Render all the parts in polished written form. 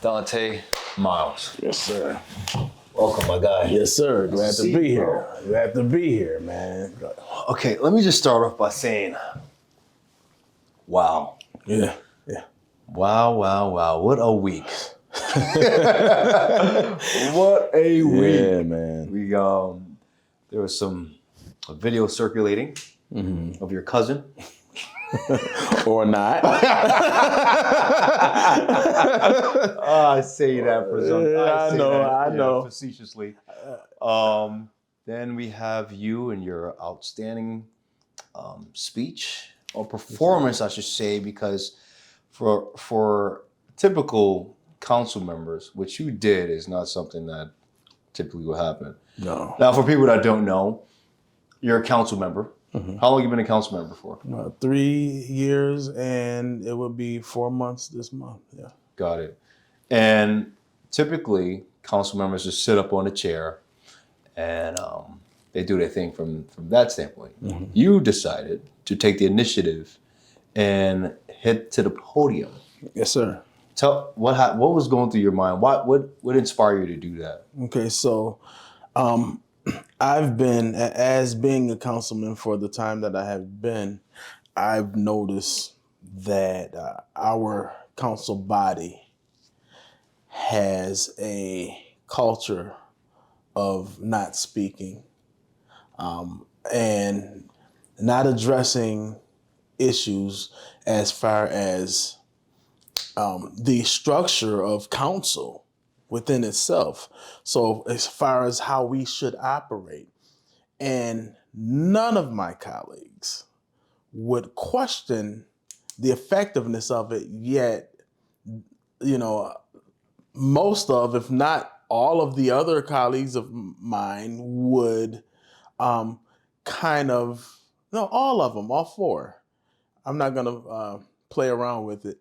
Donta Myles. Yes, sir. Welcome, my guy. Yes, sir. Glad to be here. Glad to be here, man. Okay, let me just start off by saying, wow. Yeah. Wow. What a week. What a week. Yeah, man. There was a video circulating of your cousin. Or not. I say that I know. Facetiously. Then we have you and your outstanding speech or performance, I should say, because for typical council members, what you did is not something that typically will happen. No. Now, for people that don't know, you're a council member. Mm-hmm. How long have you been a council member for? 3 years, and it would be 4 months this month. Yeah. Got it. And typically, council members just sit up on a chair and they do their thing from that standpoint. Mm-hmm. You decided to take the initiative and head to the podium. Yes, sir. Tell what was going through your mind. What inspired you to do that? Okay, so I've been, as being a councilman for the time that I have been, I've noticed that our council body has a culture of not speaking and not addressing issues as far as the structure of council within itself. So as far as how we should operate, and none of my colleagues would question the effectiveness of it, yet, most of, if not all of the other colleagues of mine would all of them, all four. I'm not gonna play around with it.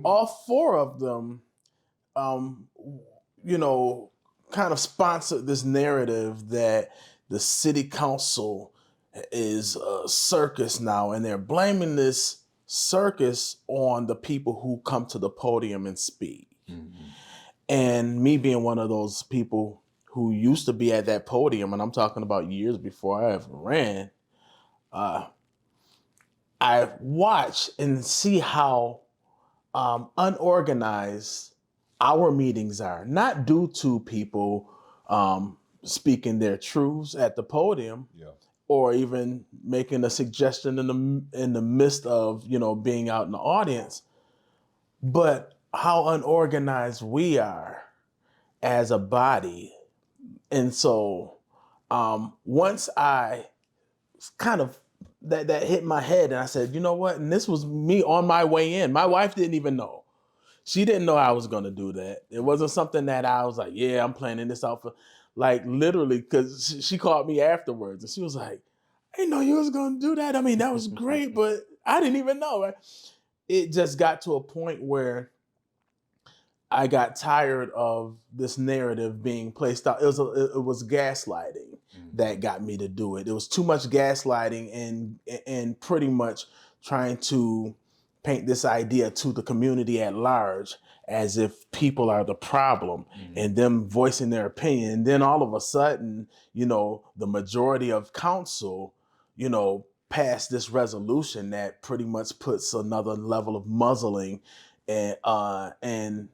All four of them kind of sponsored this narrative that the city council is a circus now, and they're blaming this circus on the people who come to the podium and speak. Mm-hmm. And me being one of those people who used to be at that podium, and I'm talking about years before I ever ran, I watch and see how unorganized our meetings are, not due to people speaking their truths at the podium, or even making a suggestion in the midst of being out in the audience, but how unorganized we are as a body. And so once I kind of that hit my head, and I said, you know what? And this was me on my way in. My wife didn't even know. She didn't know I was going to do that. It wasn't something that I was like, yeah, I'm planning this out for, like, literally, because she called me afterwards and she was like, I didn't know you was going to do that. I mean, that was great, but I didn't even know. Right? It just got to a point where I got tired of this narrative being placed out. It was gaslighting that got me to do it. It was too much gaslighting and pretty much trying to paint this idea to the community at large as if people are the problem, and them voicing their opinion. And then all of a sudden, the majority of council, passed this resolution that pretty much puts another level of muzzling and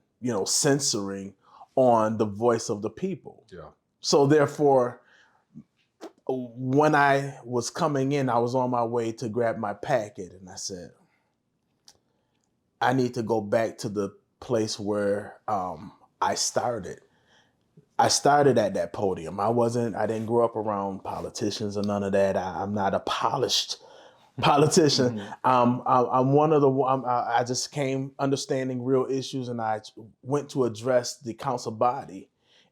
censoring on the voice of the people. Yeah. So therefore, when I was coming in, I was on my way to grab my packet, and I said, I need to go back to the place where I started. I started at that podium. I didn't grow up around politicians or none of that. I'm not a polished politician. I'm one of the, I just came understanding real issues, and I went to address the council body,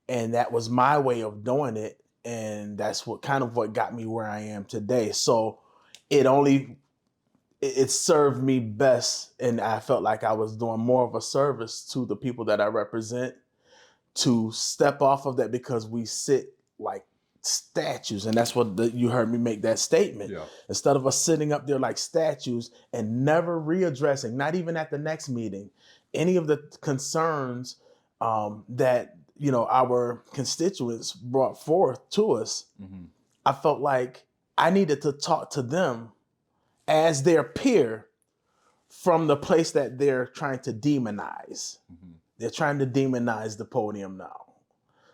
and that was my way of doing it. And that's what got me where I am today. So it served me best, and I felt like I was doing more of a service to the people that I represent to step off of that, because we sit like statues, and that's what you heard me make that statement. Yeah. Instead of us sitting up there like statues and never readdressing, not even at the next meeting, any of the concerns that our constituents brought forth to us, I felt like I needed to talk to them as their peer from the place that they're trying to demonize. They're trying to demonize the podium now.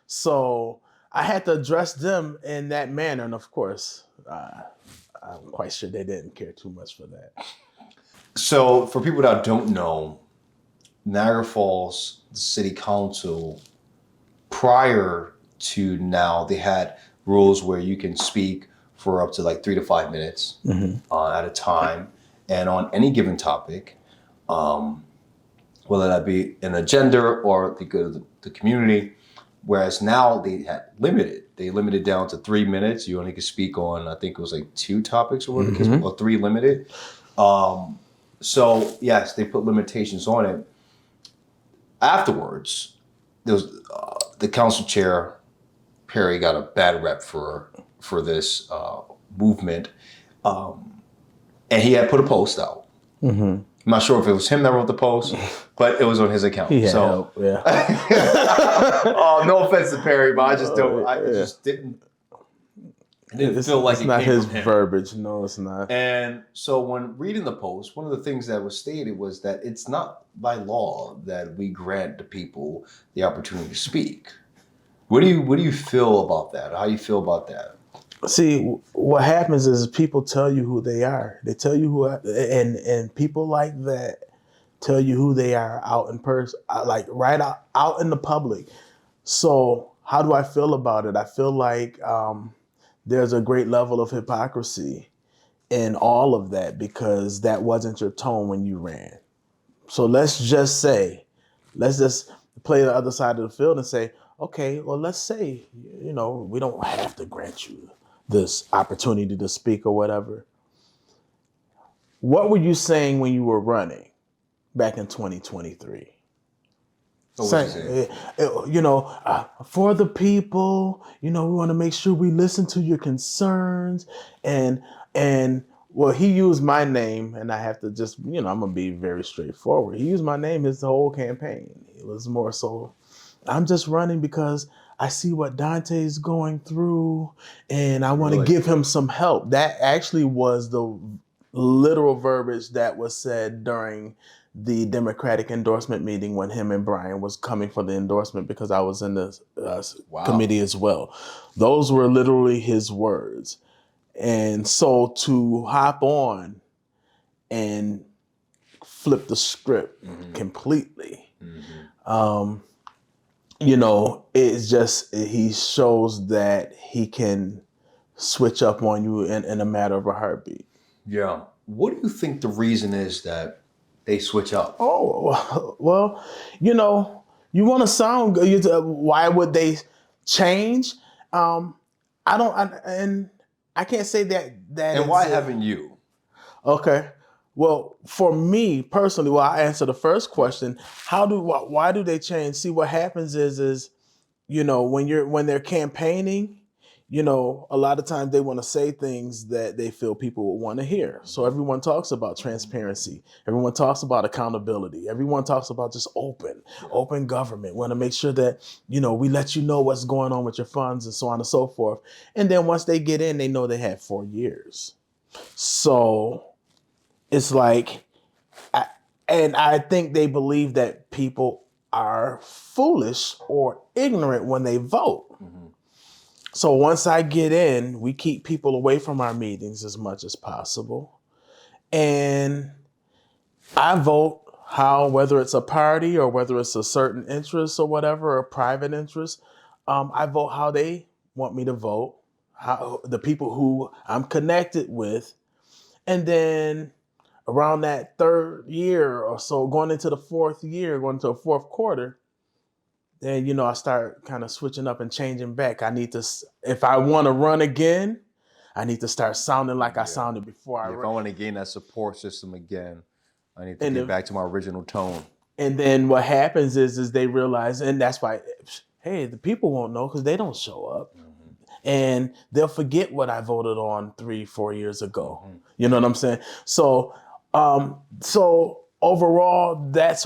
So I had to address them in that manner. And of course, I'm quite sure they didn't care too much for that. So for people that don't know, Niagara Falls City Council, prior to now, they had rules where you can speak for up to like 3 to 5 minutes at a time, and on any given topic, whether that be an agenda or the good of the community. Whereas now they limited down to 3 minutes. You only could speak on, I think it was like 2 topics or whatever, or 3 limited. So yes, they put limitations on it. Afterwards, there was the council chair, Perry, got a bad rep for this movement, and he had put a post out. I'm not sure if it was him that wrote the post, but it was on his account. He had so, help, yeah. No offense to Perry, but I just didn't feel like it's it not came his from him. verbiage. No, it's not. And so when reading the post, one of the things that was stated was that it's not by law that we grant the people the opportunity to speak. What do you feel about that? How do you feel about that? See, what happens is people tell you who they are. They tell you and people like that tell you who they are out in person, like right out in the public. So how do I feel about it? I feel like there's a great level of hypocrisy in all of that, because that wasn't your tone when you ran. So let's just play the other side of the field and say, okay, well, let's say, we don't have to grant you this opportunity to speak or whatever. What were you saying when you were running back in 2023? For the people, we want to make sure we listen to your concerns, and well, he used my name, and I have to just, I'm gonna be very straightforward. He used my name his whole campaign. It was more so, I'm just running because I see what Dante's going through, and I want to give him some help. That actually was the literal verbiage that was said during the Democratic endorsement meeting when him and Brian was coming for the endorsement, because I was in the committee as well. Those were literally his words. And so to hop on and flip the script completely, it's just, he shows that he can switch up on you in a matter of a heartbeat. Yeah. What do you think the reason is that they switch up? Oh, well, you want to sound good. Why would they change? I can't say that. And why haven't you? Okay. Well, for me personally, I answer the first question. Why do they change? See, what happens is when they're campaigning, a lot of times they want to say things that they feel people will want to hear. So everyone talks about transparency. Everyone talks about accountability. Everyone talks about just open government. We want to make sure that, we let you know what's going on with your funds and so on and so forth. And then once they get in, they know they have 4 years. So it's like, I think they believe that people are foolish or ignorant when they vote. So once I get in, we keep people away from our meetings as much as possible. And I vote whether it's a party or whether it's a certain interest or whatever, a private interest, I vote how they want me to vote, how the people who I'm connected with. And then around that 3rd year or so, going into the 4th year, going into a 4th quarter, then, I start kind of switching up and changing back. If I want to run again, I need to start sounding like I sounded before I ran. If I want to gain that support system again, I need to get back to my original tone. And then what happens is they realize, and that's why, hey, the people won't know because they don't show up. And they'll forget what I voted on 3-4 years ago. You know what I'm saying? So overall, that's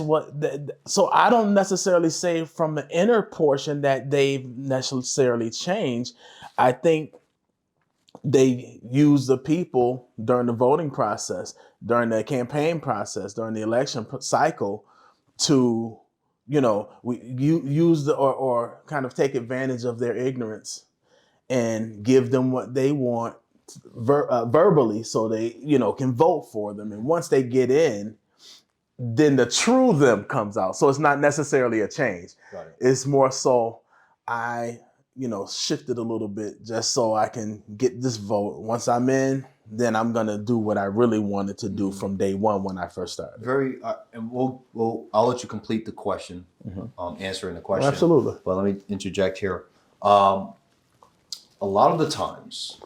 so I don't necessarily say from the inner portion that they've necessarily changed. I think they use the people during the voting process, during the campaign process, during the election cycle to, use or kind of take advantage of their ignorance and give them what they want verbally so they, can vote for them. And once they get in, then the true them comes out. So it's not necessarily a change. Got it. It's more so I, shifted a little bit just so I can get this vote. Once I'm in, then I'm gonna do what I really wanted to do from day one when I first started. And I'll let you complete the question, answering the question. Absolutely. But let me interject here. A lot of the times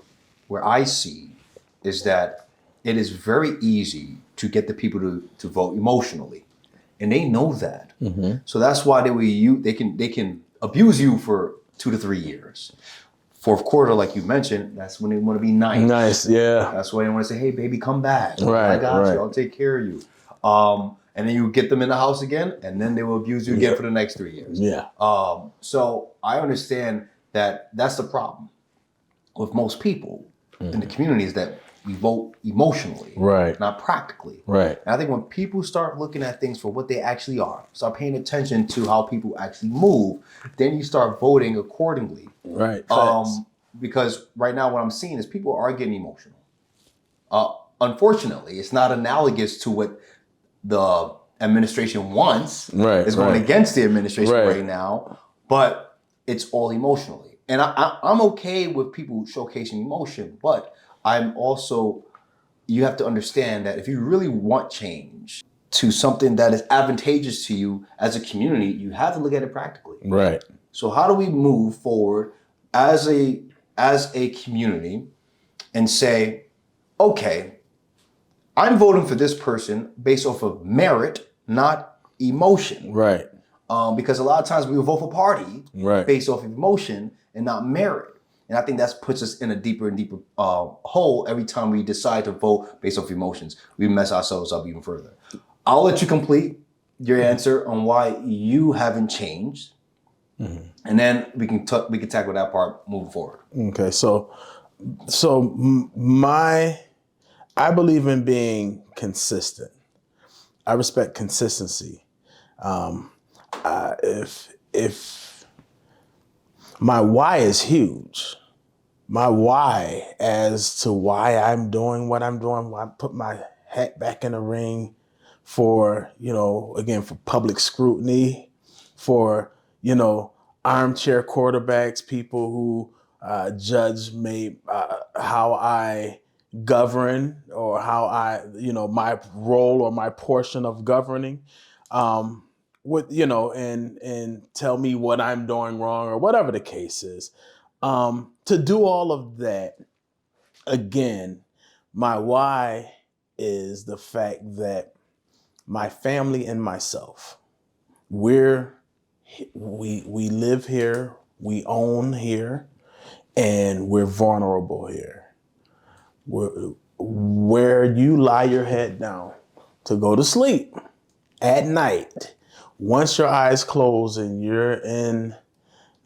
where I see is that it is very easy to get the people to vote emotionally, and they know that. So that's why they can abuse you for 2 to 3 years. Fourth quarter, like you mentioned, that's when they want to be nice. Nice, yeah. That's why they want to say, "Hey, baby, come back. Right, I got right. you. I'll take care of you." And then you get them in the house again, and then they will abuse you again for the next 3 years. Yeah. So I understand that that's the problem with most people in the community, is that we vote emotionally, Right. not practically. Right. And I think when people start looking at things for what they actually are, start paying attention to how people actually move, then you start voting accordingly. Right. Because right now what I'm seeing is people are getting emotional. Unfortunately, it's not analogous to what the administration wants. Right. It's going against the administration Right. right now, but it's all emotionally. And I'm okay with people showcasing emotion, but I'm also, you have to understand that if you really want change to something that is advantageous to you as a community, you have to look at it practically. Right. So how do we move forward as a community and say, okay, I'm voting for this person based off of merit, not emotion. Right. Because a lot of times we will vote for party Right. based off of emotion and not merit. And I think that puts us in a deeper and deeper hole every time we decide to vote based off emotions. We mess ourselves up even further. I'll let you complete your answer on why you haven't changed. And then we can tackle that part moving forward. Okay. I believe in being consistent. I respect consistency. If my why is huge, my why as to why I'm doing what I'm doing, why I put my hat back in the ring for, again, for public scrutiny, for, armchair quarterbacks, people who judge how I govern or how I, my role or my portion of governing, and tell me what I'm doing wrong or whatever the case is. To do all of that, again, my why is the fact that my family and myself, we live here, we own here, and we're vulnerable here. Where you lie your head down to go to sleep at night, once your eyes close and you're in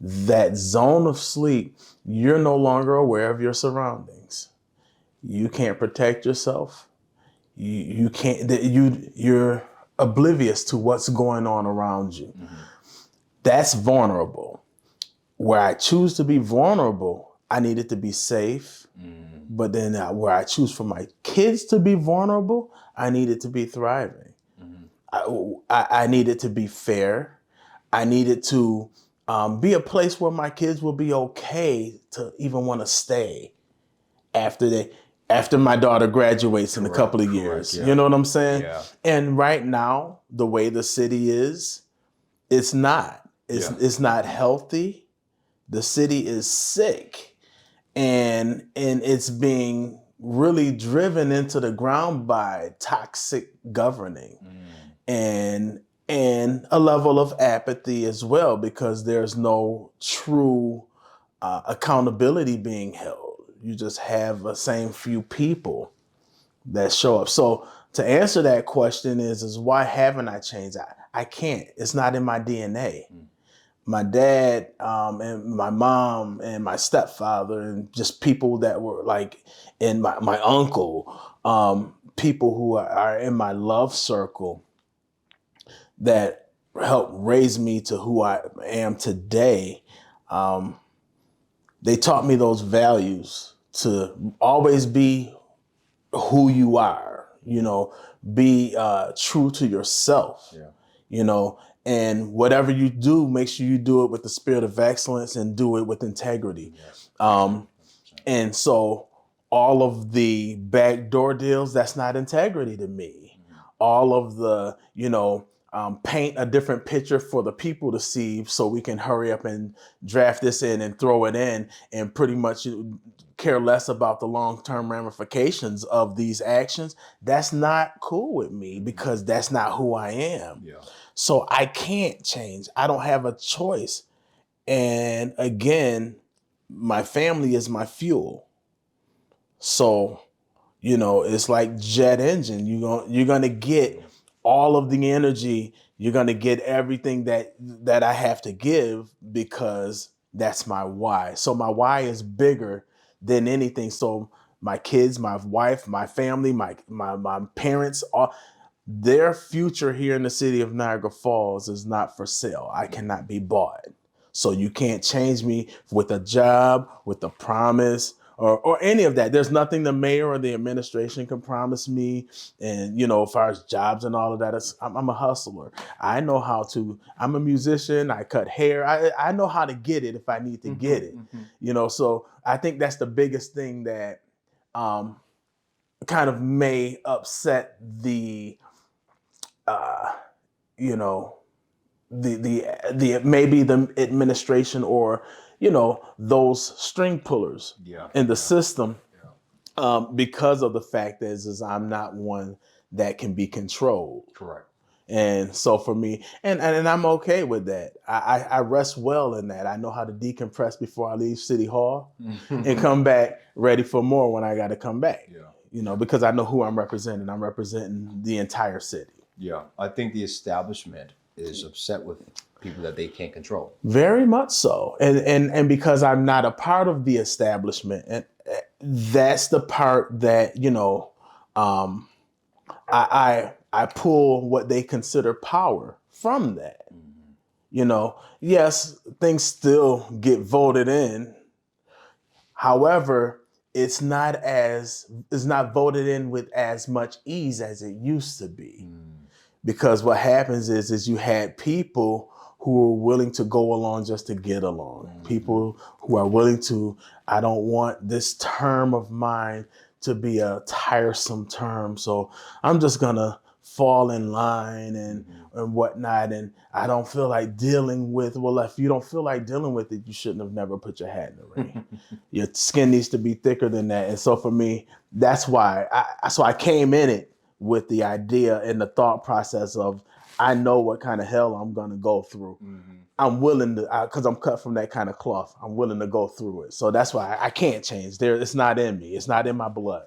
that zone of sleep, you're no longer aware of your surroundings. You can't protect yourself. You can't. You're oblivious to what's going on around you. That's vulnerable. Where I choose to be vulnerable, I need it to be safe. But then where I choose for my kids to be vulnerable, I need it to be thriving. I need it to be fair. I need it to be a place where my kids will be okay to even want to stay after my daughter graduates in a couple of years. Yeah. You know what I'm saying? Yeah. And right now, the way the city is, it's not. It's not healthy. The city is sick. And it's being really driven into the ground by toxic governing and a level of apathy as well, because there's no true accountability being held. You just have the same few people that show up. So to answer that question is why haven't I changed? I can't. It's not in my DNA. My dad and my mom and my stepfather and just people that were like, and my uncle, people who are in my love circle that helped raise me to who I am today. They taught me those values to always be who you are, be true to yourself, and whatever you do, make sure you do it with the spirit of excellence and do it with integrity. And so all of the backdoor deals, that's not integrity to me. All of the, paint a different picture for the people to see so we can hurry up and draft this in and throw it in and pretty much care less about the long-term ramifications of these actions. That's not cool with me because that's not who I am. Yeah. So I can't change. I don't have a choice. And again, my family is my fuel. So, it's like jet engine. You're going to get all of the energy. You're going to get everything that I have to give because that's my why. So my why is bigger than anything. So my kids, my wife, my family, my parents, their future here in the city of Niagara Falls is not for sale. I cannot be bought. So you can't change me with a job, with a promise, or any of that. There's nothing the mayor or the administration can promise me. And, as far as jobs and all of that, I'm a hustler. I know how to, I'm a musician. I cut hair. I know how to get it if I need to get it, so I think that's the biggest thing that kind of may upset the maybe the administration or those string pullers in the system because of the fact is I'm not one that can be controlled. Correct. And so for me, and I'm okay with that. I rest well in that. I know how to decompress before I leave City Hall and come back ready for more when I got to come back. Because I know who I'm representing. I'm representing the entire city. Yeah, I think the establishment is upset with people that they can't control. Very much so. And because I'm not a part of the establishment, and that's the part that, I pull what they consider power from that. Yes, things still get voted in. However, it's not voted in with as much ease as it used to be. Because what happens is you had people who are willing to go along just to get along. People who are willing to, I don't want this term of mine to be a tiresome term, so I'm just gonna fall in line and whatnot, and I don't feel like dealing with, well, if you don't feel like dealing with it, you shouldn't have never put your hat in the ring. Your skin needs to be thicker than that. And so for me, that's why I came in it with the idea and the thought process of, I know what kind of hell I'm going to go through. I'm willing to, because I'm cut from that kind of cloth, I'm willing to go through it. So that's why I can't change. It's not in me. It's not in my blood.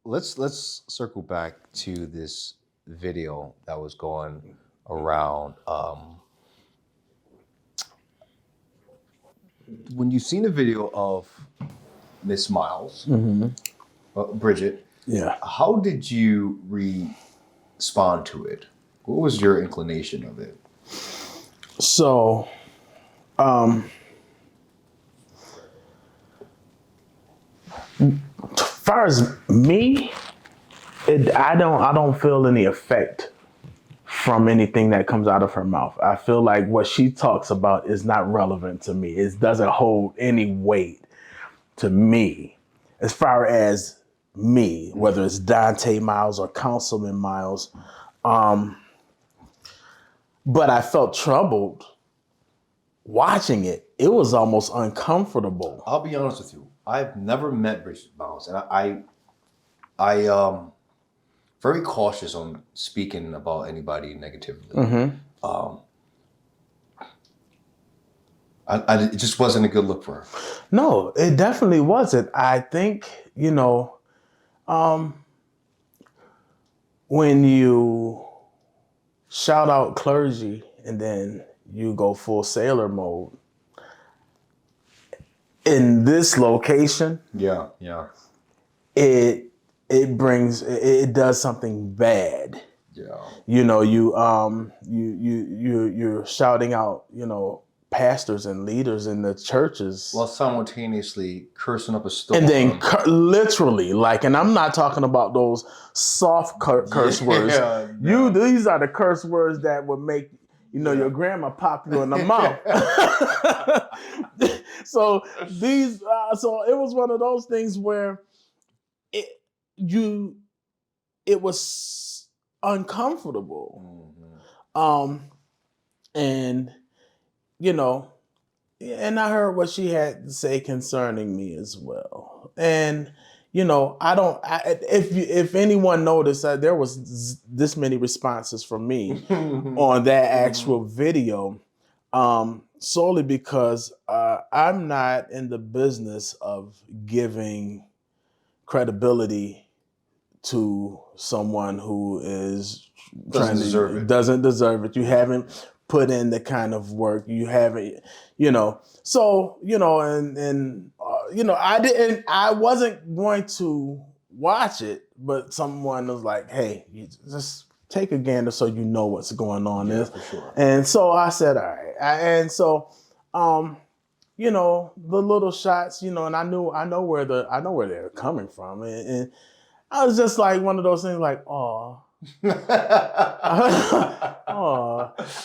Let's circle back to this video that was going around. When you seen the video of Miss Myles, Bridget, how did you respond to it? What was your inclination of it? So, as far as me, I don't feel any effect from anything that comes out of her mouth. I feel like what she talks about is not relevant to me. It doesn't hold any weight to me. As far as me, whether it's Donta Myles or Councilman Myles, but I felt troubled watching it. It was almost uncomfortable. I'll be honest with you. I've never met Bridget Myles, and I very cautious on speaking about anybody negatively. It just wasn't a good look for her. No, it definitely wasn't. I think, when you shout out clergy and then you go full sailor mode in this location, Yeah. it does something bad. Yeah. You're shouting out, pastors and leaders in the churches. While simultaneously cursing up a storm. And then literally, and I'm not talking about those soft curse words. No. These are the curse words that would make your grandma pop you in the mouth. So it was one of those things where it was uncomfortable. And and I heard what she had to say concerning me as well. And if anyone noticed that there was this many responses from me on that actual video, solely because I'm not in the business of giving credibility to someone who is doesn't deserve it. You haven't put in the kind of work. You haven't, So I wasn't going to watch it, but someone was like, "Hey, you just take a gander so you know what's going on." Yeah, for sure. And so I said, "All right." The little shots, and I know where they're coming from, and I was just like one of those things, like, oh.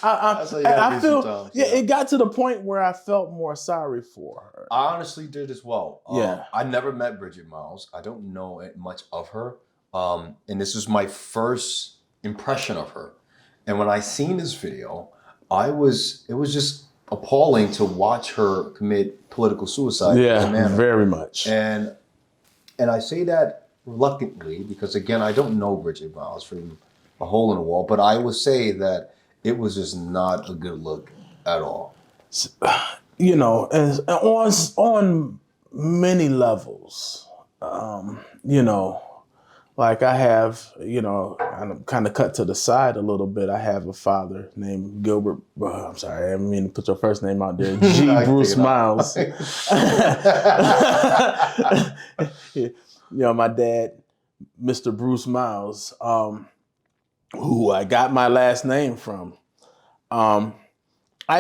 I feel, it got to the point where I felt more sorry for her. I honestly did as well. Yeah. I never met Bridget Myles. I don't know much of her. And this was my first impression of her. And when I seen this video, it was just appalling to watch her commit political suicide. Yeah, very much. And I say that reluctantly because, again, I don't know Bridget Myles from a hole in the wall, but I would say that it was just not a good look at all. And on many levels, like I have, I'm kind of cut to the side a little bit. I have a father named Gilbert. I'm sorry, I didn't mean to put your first name out there. Bruce Myles. My dad, Mr. Bruce Myles, who I got my last name from. I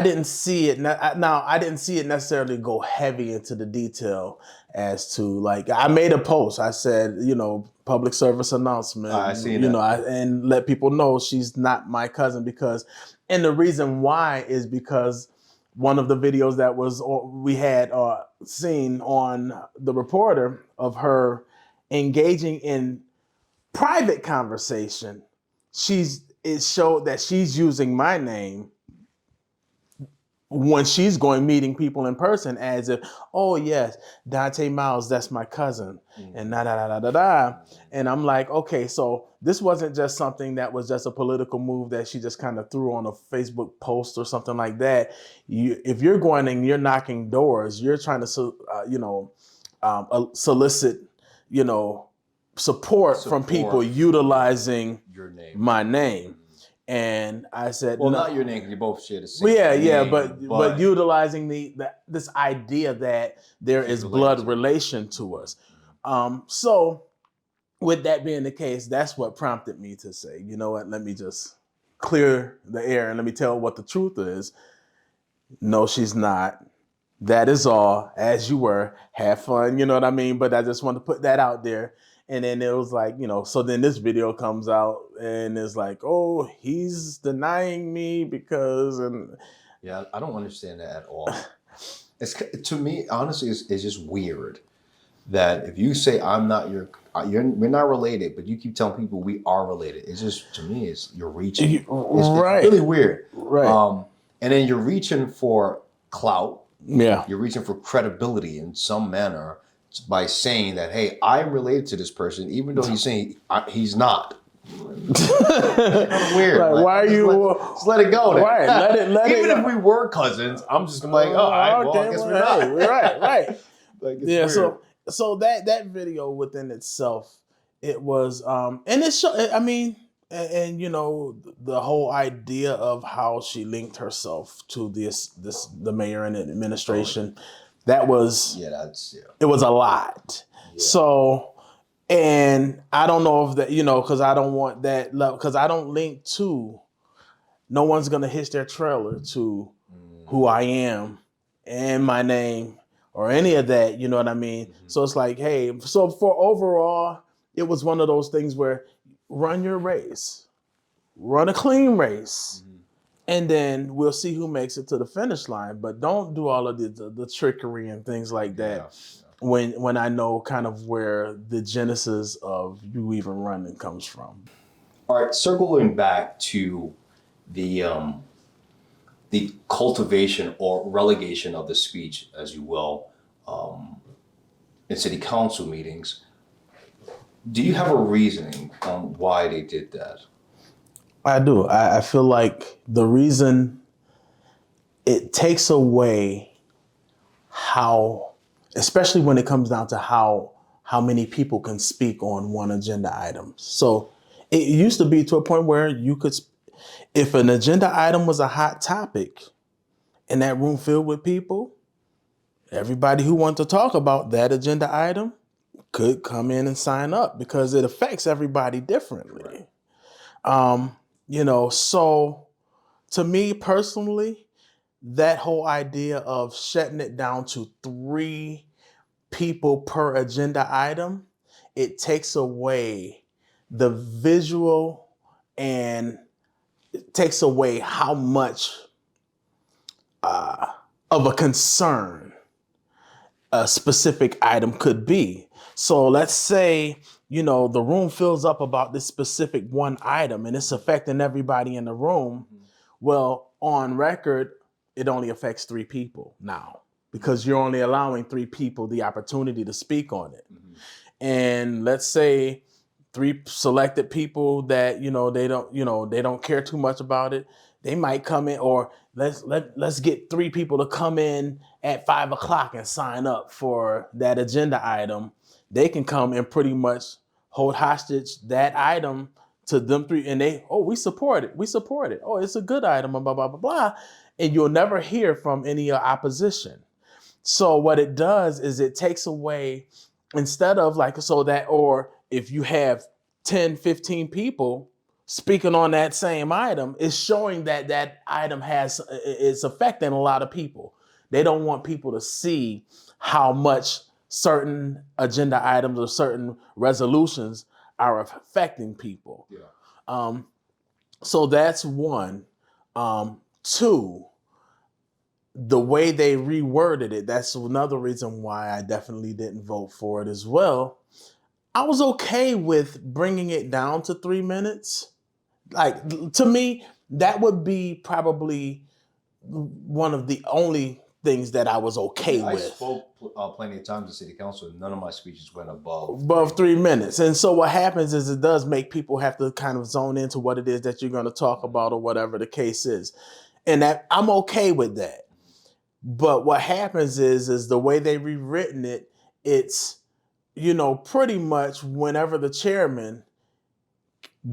didn't see it. Now, I didn't see it necessarily go heavy into the detail as to, I made a post. I said, public service announcement. I see that. And let people know she's not my cousin and the reason why is because one of the videos that we had seen on The Reporter of her engaging in private conversation, it showed that she's using my name when she's meeting people in person as if, oh yes, Donta Myles, that's my cousin, and da. And I'm like, okay, so this wasn't just something that was just a political move that she just kind of threw on a Facebook post or something like that. If you're going and you're knocking doors, you're trying to, solicit, support from people utilizing your name, my name. And I said, well, not your name, because you both share the same name. But utilizing this idea that there is blood relation to us. So with that being the case, that's what prompted me to say, you know what, let me just clear the air and let me tell what the truth is. No, she's not. That is all. As you were. Have fun, you know what I mean? But I just want to put that out there. And then it was like, so then this video comes out and it's like, oh, he's denying me because, and yeah, I don't understand that at all. To me, honestly, it's just weird that if you say we're not related, but you keep telling people we are related. It's just, to me, you're reaching. It's really weird. Right. And then you're reaching for clout. Yeah. You're reaching for credibility in some manner by saying that, hey, I'm related to this person, even though he's saying he's not. Weird. Like, why are you? Just let it go. Then. Right. Let even it if we were cousins, I'm just like, I guess we're not. Right. Yeah. Weird. So that video within itself, it was, and it showed. I mean, and the whole idea of how she linked herself to the mayor and administration, that was it was a lot. Yeah. So, and I don't know if that because I don't want that because I don't link to. No one's gonna hitch their trailer to who I am and my name or any of that. You know what I mean? Mm-hmm. So it's like, hey, so for overall, it was one of those things where run your race, run a clean race, and then we'll see who makes it to the finish line. But don't do all of the trickery and things like that when I know kind of where the genesis of you even running comes from. All right, circling back to the cultivation or relegation of the speech, as you will, in city council meetings. Do you have a reasoning on why they did that? I do. I feel like the reason it takes away how, especially when it comes down to how many people can speak on one agenda item. So it used to be to a point where you could, if an agenda item was a hot topic in that room filled with people, everybody who wanted to talk about that agenda item could come in and sign up because it affects everybody differently. So to me personally, that whole idea of shutting it down to 3 people per agenda item, it takes away the visual and it takes away how much of a concern a specific item could be. So let's say, the room fills up about this specific one item and it's affecting everybody in the room. Well, on record, it only affects 3 people now because you're only allowing 3 people the opportunity to speak on it. And let's say 3 selected people that, they don't care too much about it. They might come in, or let's get 3 people to come in at 5:00 and sign up for that agenda item. They can come and pretty much hold hostage that item to them 3, and we support it. We support it. Oh, it's a good item, blah, blah, blah, blah. And you'll never hear from any opposition. So what it does is it takes away, instead of or if you have 10, 15 people speaking on that same item, it's showing that item it's affecting a lot of people. They don't want people to see how much certain agenda items or certain resolutions are affecting people. Yeah. So that's one. 2, the way they reworded it, that's another reason why I definitely didn't vote for it as well. I was okay with bringing it down to 3 minutes. Like, to me, that would be probably one of the only things that I was okay with. I spoke plenty of times in city council, and none of my speeches went above 3 minutes. And so what happens is it does make people have to kind of zone into what it is that you're going to talk about or whatever the case is. And that I'm okay with that. But what happens is the way they rewritten it, it's, pretty much whenever the chairman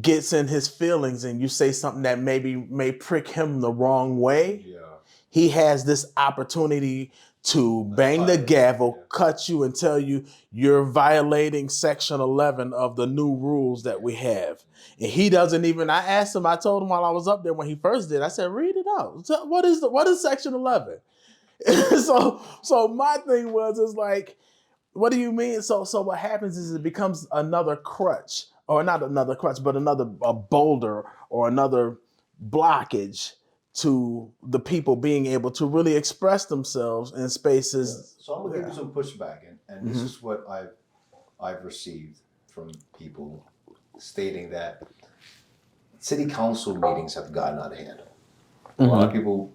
gets in his feelings and you say something that may prick him the wrong way, he has this opportunity to bang the gavel, cut you, and tell you you're violating Section 11 of the new rules that we have. And he doesn't even. I told him while I was up there when he first did. I said, "Read it out. What is Section 11?" So my thing is like, what do you mean? So what happens is it becomes another crutch, or not another crutch, but a boulder or another blockage to the people being able to really express themselves in spaces. Yeah. So I'm gonna give you some pushback, and this is what I've received from people stating that city council meetings have gotten out of hand. A lot of people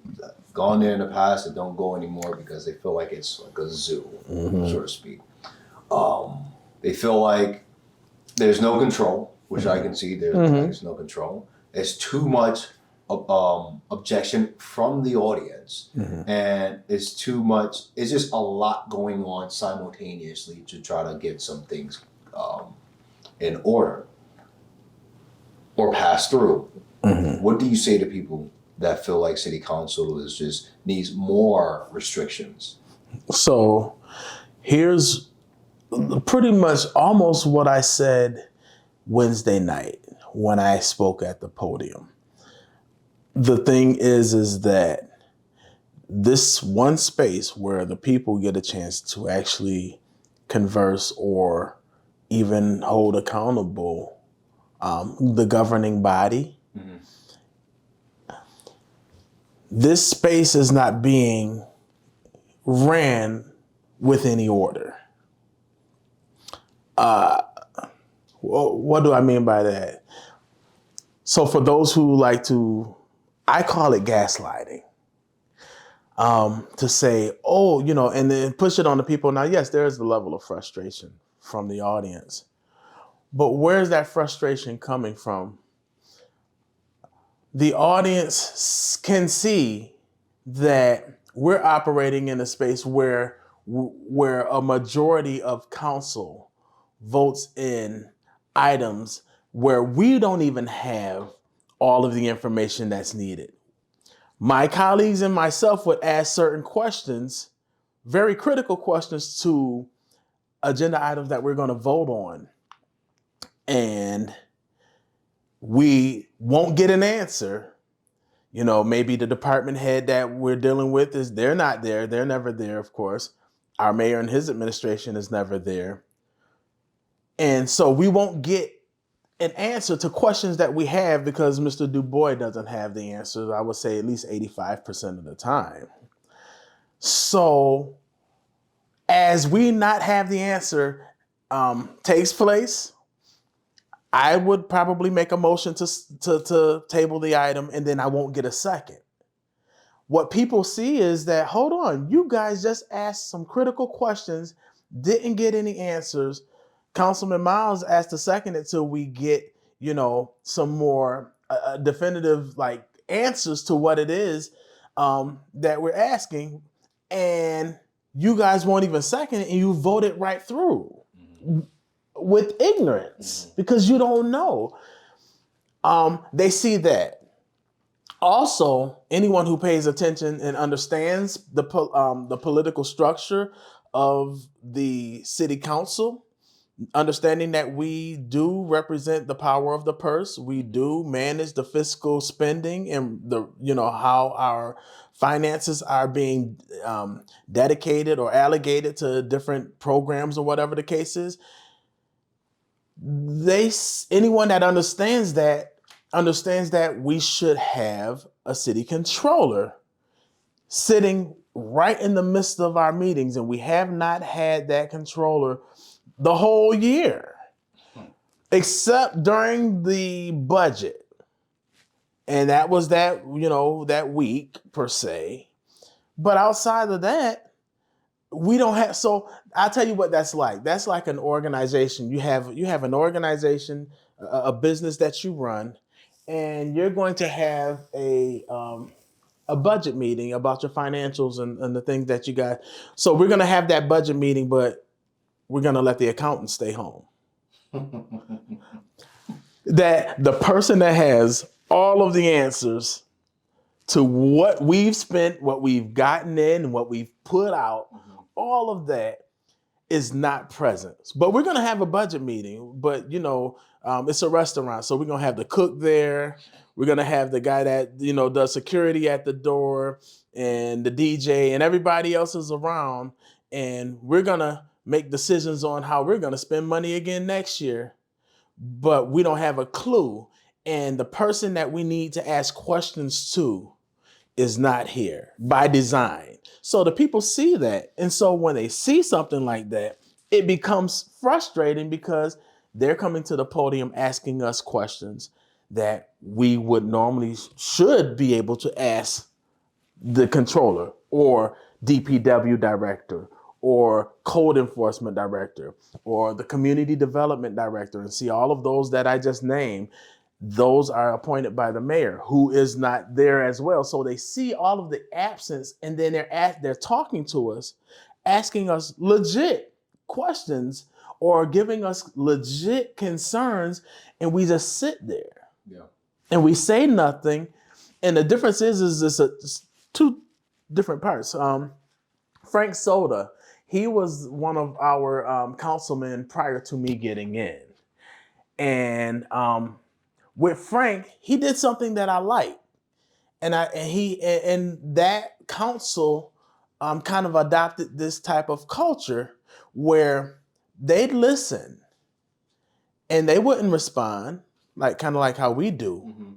gone there in the past and don't go anymore because they feel like it's like a zoo, so to speak. They feel like there's no control, which I can see there's no control. There's too much objection from the audience, and it's too much. It's just a lot going on simultaneously to try to get some things in order. or pass through. Mm-hmm. What do you say to people that feel like city council is just needs more restrictions? So here's pretty much almost what I said Wednesday night when I spoke at the podium. The thing is that this one space where the people get a chance to actually converse or even hold accountable the governing body, this space is not being ran with any order. What do I mean by that? So for those who like to, I call it gaslighting. To say, oh, and then push it on the people. Now, yes, there is the level of frustration from the audience. But where's that frustration coming from? The audience can see that we're operating in a space where a majority of council votes in items where we don't even have all of the information that's needed. My colleagues and myself would ask certain questions, very critical questions to agenda items that we're going to vote on. And we won't get an answer. Maybe the department head that we're dealing with they're not there. They're never there, of course. Our mayor and his administration is never there. And so we won't get an answer to questions that we have because Mr. Du Bois doesn't have the answers, I would say at least 85% of the time. So as we not have the answer takes place, I would probably make a motion to table the item and then I won't get a second. What people see is that, hold on, you guys just asked some critical questions, didn't get any answers. Councilman Myles asked a second until we get, some more definitive answers to what it is that we're asking. And you guys won't even second it and you vote it right through with ignorance because you don't know. They see that. Also, anyone who pays attention and understands the political structure of the city council, understanding that we do represent the power of the purse, we do manage the fiscal spending and how our finances are being dedicated or allocated to different programs or whatever the case is. Anyone that understands that we should have a city controller sitting right in the midst of our meetings, and we have not had that controller the whole year, except during the budget. And that was that week per se. But outside of that, we don't have. So I'll tell you what that's like. That's like an organization. You have an organization, a business that you run, and you're going to have a budget meeting about your financials and the things that you got. So we're going to have that budget meeting, but we're going to let the accountant stay home. That the person that has all of the answers to what we've spent, what we've gotten in, what we've put out, all of that is not present. But we're going to have a budget meeting, but it's a restaurant. So we're going to have the cook there. We're going to have the guy that, does security at the door and the DJ and everybody else is around. And we're going to make decisions on how we're going to spend money again next year. But we don't have a clue. And the person that we need to ask questions to is not here by design. So the people see that. And so when they see something like that, it becomes frustrating because they're coming to the podium asking us questions that we would normally should be able to ask the controller or DPW director or code enforcement director or the community development director. And see, all of those that I just named, those are appointed by the mayor, who is not there as well. So they see all of the absence, and then they're talking to us, asking us legit questions or giving us legit concerns, and we just sit there. Yeah. And we say nothing. And the difference is it's two different parts. Frank Soda, he was one of our councilmen prior to me getting in. And with Frank, he did something that I liked. And that council kind of adopted this type of culture where they'd listen and they wouldn't respond, like kind of like how we do. Mm-hmm.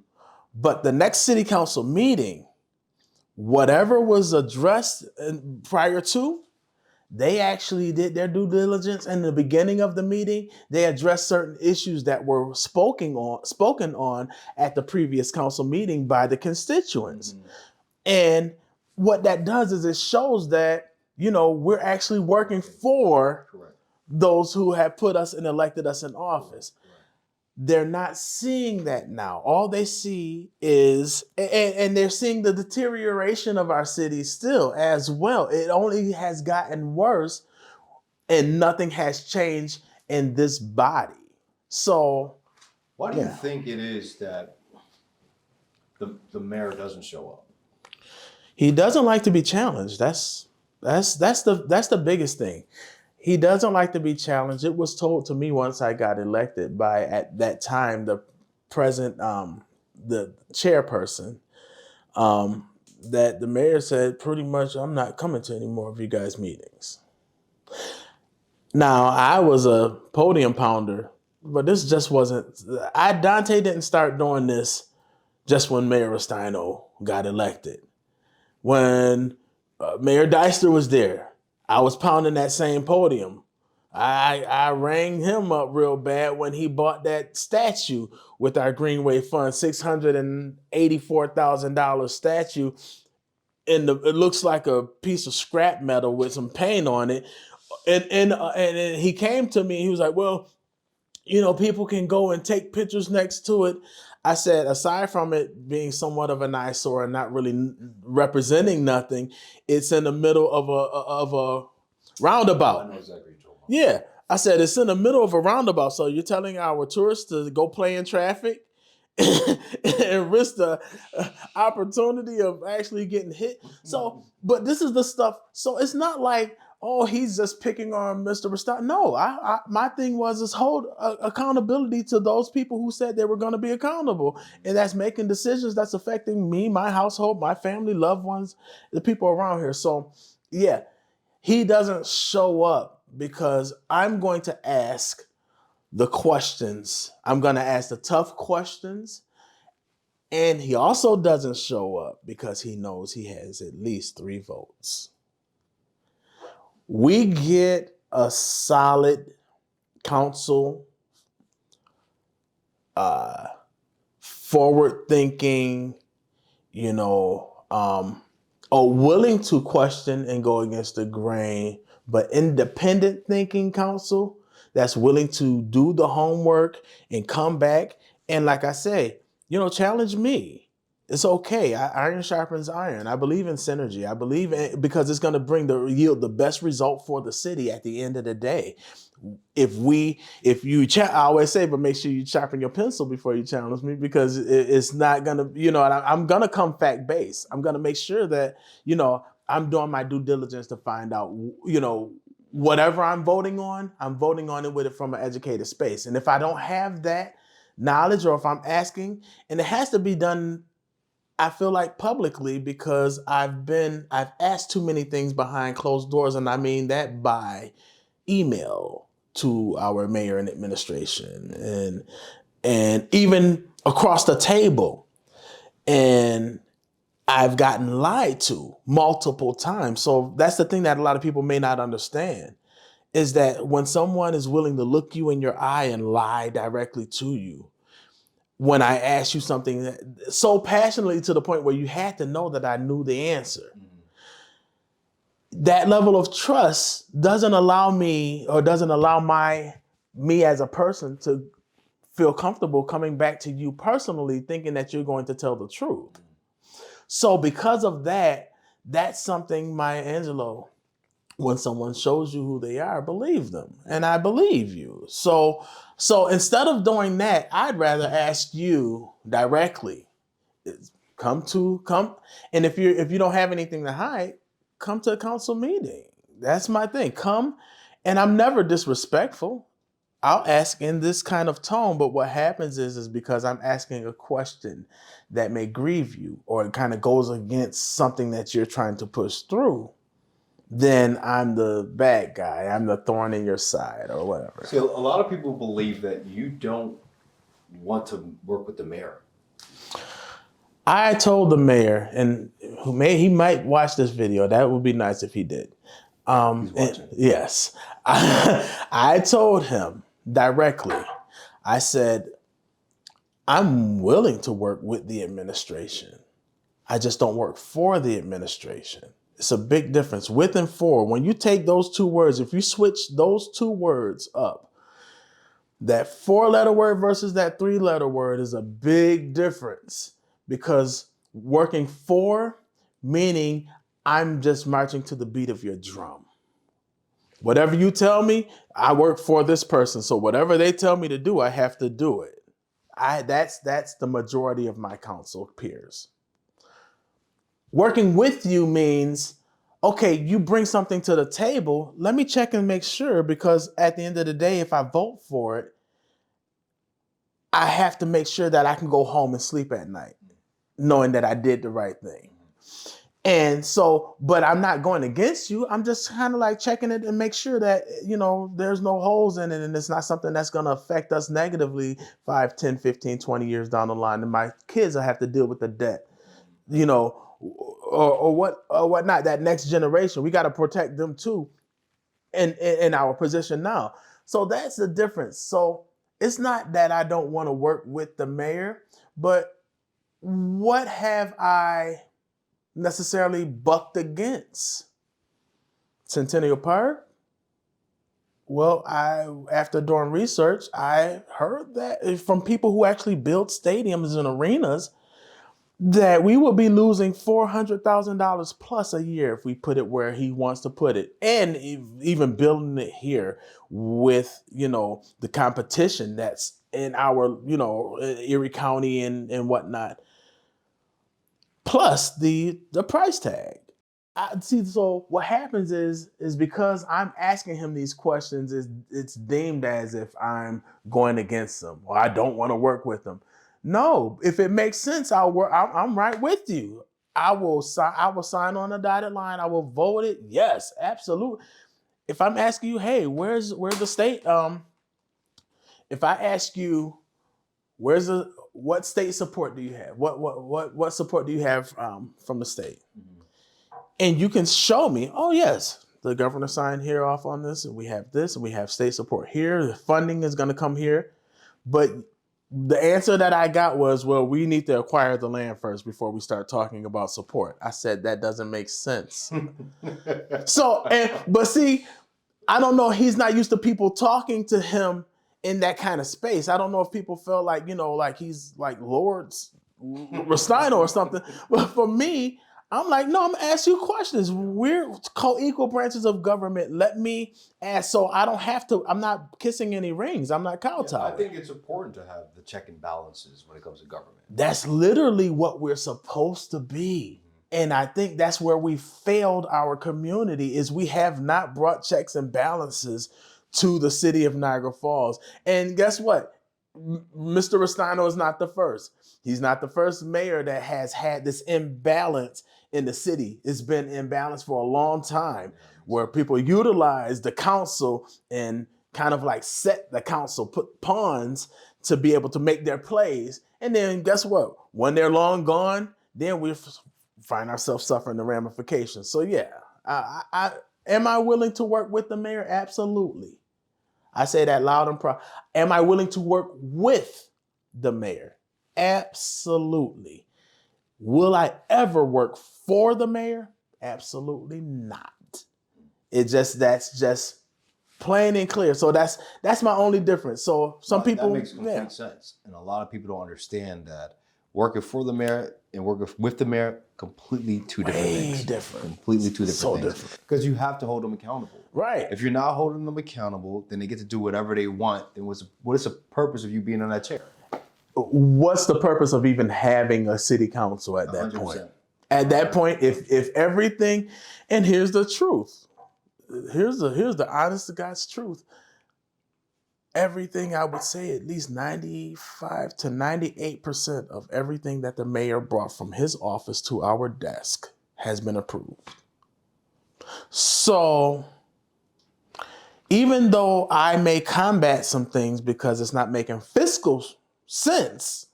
But the next city council meeting, whatever was addressed prior to, they actually did their due diligence. In the beginning of the meeting, they addressed certain issues that were spoken on at the previous council meeting by the constituents. Mm-hmm. And what that does is it shows that, we're actually working for those who have put us and elected us in office. They're not seeing that now. All they see is, and they're seeing the deterioration of our city still as well. It only has gotten worse and nothing has changed in this body. So, why do you think it is that the mayor doesn't show up? He doesn't like to be challenged. That's the biggest thing. He doesn't like to be challenged. It was told to me once I got elected by, at that time, the the chairperson, that the mayor said pretty much, I'm not coming to any more of you guys' meetings. Now, I was a podium pounder, but this just wasn't, Dante didn't start doing this just when Mayor Restaino got elected. When Mayor Deister was there, I was pounding that same podium. I rang him up real bad when he bought that statue with our Greenway Fund, $684,000 statue. And it looks like a piece of scrap metal with some paint on it. And he came to me, he was like, well, people can go and take pictures next to it. I said, aside from it being somewhat of an eyesore and not really representing nothing, it's in the middle of a roundabout. I know exactly what you're talking about. Yeah. I said, it's in the middle of a roundabout. So you're telling our tourists to go play in traffic and risk the opportunity of actually getting hit. So, but this is the stuff. So it's not like, oh, he's just picking on Mr. Restart. No, my thing was hold accountability to those people who said they were going to be accountable. And that's making decisions that's affecting me, my household, my family, loved ones, the people around here. So yeah, he doesn't show up because I'm going to ask the questions. I'm going to ask the tough questions. And he also doesn't show up because he knows he has at least 3 votes. We get a solid council, forward-thinking, willing to question and go against the grain, but independent thinking council that's willing to do the homework and come back. And like I say, challenge me. It's okay. Iron sharpens iron. I believe in synergy. I believe in, because it's going to yield the best result for the city at the end of the day. I always say, but make sure you sharpen your pencil before you challenge me, because it's not going to, I'm going to come fact based. I'm going to make sure that, I'm doing my due diligence to find out, whatever I'm voting on it with it from an educated space. And if I don't have that knowledge, or if I'm asking, and it has to be done, I feel like publicly, because I've asked too many things behind closed doors, and I mean that by email to our mayor and administration, and even across the table. And I've gotten lied to multiple times. So that's the thing that a lot of people may not understand, is that when someone is willing to look you in your eye and lie directly to you, when I asked you something so passionately to the point where you had to know that I knew the answer. Mm-hmm. That level of trust doesn't allow me as a person to feel comfortable coming back to you personally, thinking that you're going to tell the truth. So because of that, that's something, Maya Angelou, when someone shows you who they are, believe them. And I believe you. So instead of doing that, I'd rather ask you directly. Come, and if you don't have anything to hide, come to a council meeting. That's my thing. Come, and I'm never disrespectful. I'll ask in this kind of tone, but what happens is because I'm asking a question that may grieve you, or it kind of goes against something that you're trying to push through, then I'm the bad guy. I'm the thorn in your side or whatever. So a lot of people believe that you don't want to work with the mayor. I told the mayor, and he might watch this video. That would be nice if he did. He's watching. Yes. I told him directly. I said, I'm willing to work with the administration. I just don't work for the administration. It's a big difference. With and for, when you take those two words, if you switch those two words up, that 4-letter word versus that 3-letter word is a big difference. Because working for, meaning I'm just marching to the beat of your drum. Whatever you tell me, I work for this person. So whatever they tell me to do, I have to do it. That's the majority of my council peers. Working with you means, okay, you bring something to the table. Let me check and make sure, because at the end of the day, if I vote for it, I have to make sure that I can go home and sleep at night, knowing that I did the right thing. And so, but I'm not going against you. I'm just kind of like checking it and make sure that, there's no holes in it and it's not something that's going to affect us negatively 5, 10, 15, 20 years down the line. And my kids will have to deal with the debt, or whatnot, that next generation. We got to protect them too in our position now. So that's the difference. So it's not that I don't want to work with the mayor, but what have I necessarily bucked against? Centennial Park? Well, after doing research, I heard that from people who actually build stadiums and arenas, that we will be losing $400,000 plus a year if we put it where he wants to put it. And even building it here with, the competition that's in our, Erie County and whatnot. Plus the price tag. So what happens is because I'm asking him these questions, it's deemed as if I'm going against him or I don't want to work with him. No, if it makes sense, I'll work. I'm right with you. I will sign on the dotted line. I will vote it. Yes, absolutely. If I'm asking you, hey, where's the state? If I ask you, what state support do you have? What support do you have from the state? Mm-hmm. And you can show me, oh yes, the governor signed here off on this, and we have this, and we have state support here. The funding is going to come here. But the answer that I got was, well, we need to acquire the land first before we start talking about support. I said, that doesn't make sense. But see, I don't know. He's not used to people talking to him in that kind of space. I don't know if people feel like, like he's like Lord Rustino or something. But for me, I'm like, no, I'm gonna ask you questions. We're co-equal branches of government. Let me ask, so I don't have to. I'm not kissing any rings. I'm not kowtowing. I think it's important to have the check and balances when it comes to government. That's literally what we're supposed to be. And I think that's where we failed our community, is we have not brought checks and balances to the city of Niagara Falls. And guess what? Mr. Rustino is not the first. He's not the first mayor that has had this imbalance in the city. It's been imbalanced for a long time, where people utilize the council and kind of like set the council, put pawns to be able to make their plays. And then guess what? When they're long gone, then we find ourselves suffering the ramifications. So yeah, am I willing to work with the mayor? Absolutely. I say that loud and proud. Am I willing to work with the mayor? Absolutely. Will I ever work for the mayor? Absolutely not. That's just plain and clear. So that's my only difference. So some people, that makes complete sense, and a lot of people don't understand that working for the mayor and working with the mayor, completely two different things. Completely two different things. Because you have to hold them accountable. Right. If you're not holding them accountable, then they get to do whatever they want. Then what is the purpose of you being on that chair? what's the purpose of even having a city council at that 100%. point? At that point, if everything, and here's the truth, here's the honest to God's truth. Everything, I would say at least 95 to 98% of everything that the mayor brought from his office to our desk has been approved. So even though I may combat some things because it's not making fiscal sense,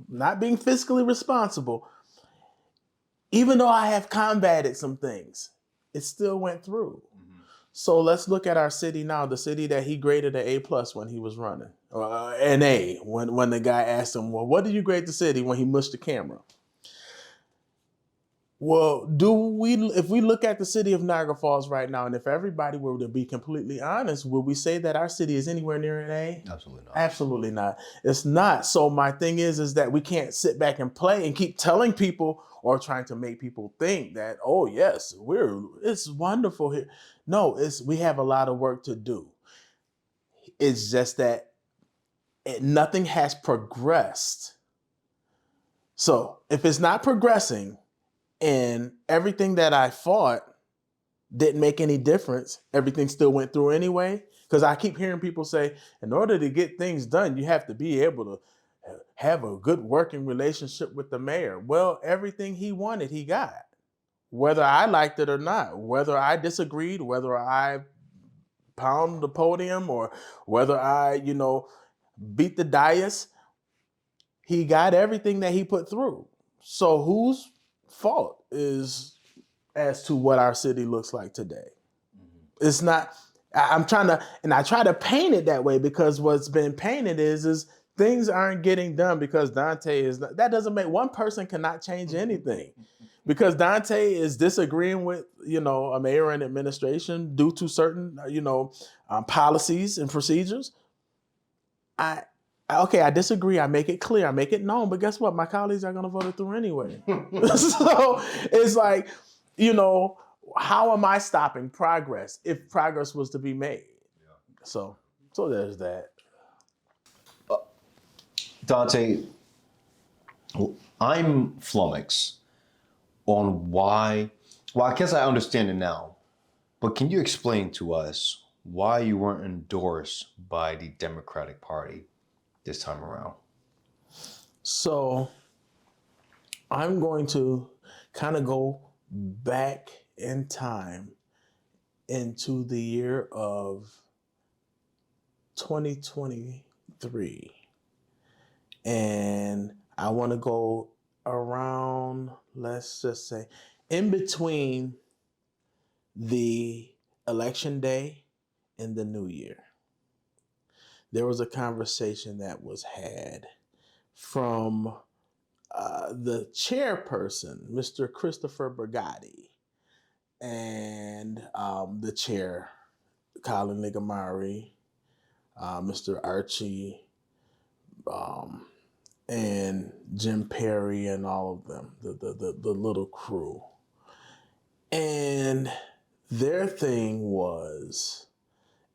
not being fiscally responsible, even though I have combated some things, it still went through. So let's look at our city now, the city that he graded an A+ when he was running, an A, when the guy asked him, well, what did you grade the city, when he mushed the camera? Well, if we look at the city of Niagara Falls right now, and if everybody were to be completely honest, would we say that our city is anywhere near an A? Absolutely not. Absolutely not. It's not. So my thing is that we can't sit back and play and keep telling people or trying to make people think that, oh yes, it's wonderful here. No, we have a lot of work to do. It's just that nothing has progressed. So if it's not progressing, and everything that I fought didn't make any difference, everything still went through anyway. Because I keep hearing people say, in order to get things done, you have to be able to have a good working relationship with the mayor. Well, everything he wanted, he got. Whether I liked it or not, whether I disagreed, whether I pounded the podium or whether I, beat the dais, he got everything that he put through. So whose fault is as to what our city looks like today? It's not. I try to paint it that way because what's been painted is things aren't getting done because Donta is not. That doesn't make one person cannot change anything because Donta is disagreeing with a mayor and administration due to certain policies and procedures. I disagree. I make it clear. I make it known. But guess what? My colleagues are going to vote it through anyway. So it's like, how am I stopping progress if progress was to be made? Yeah. So there's that. Donta, I'm flummoxed on why. Well, I guess I understand it now. But can you explain to us why you weren't endorsed by the Democratic Party this time around? So I'm going to kind of go back in time into the year of 2023. And I want to go around, let's just say, in between the election day and the new year. There was a conversation that was had from the chairperson, Mr. Christopher Bergotti, and the chair, Colin Ligamari, Mr. Archie, and Jim Perry, and all of them, the little crew. And their thing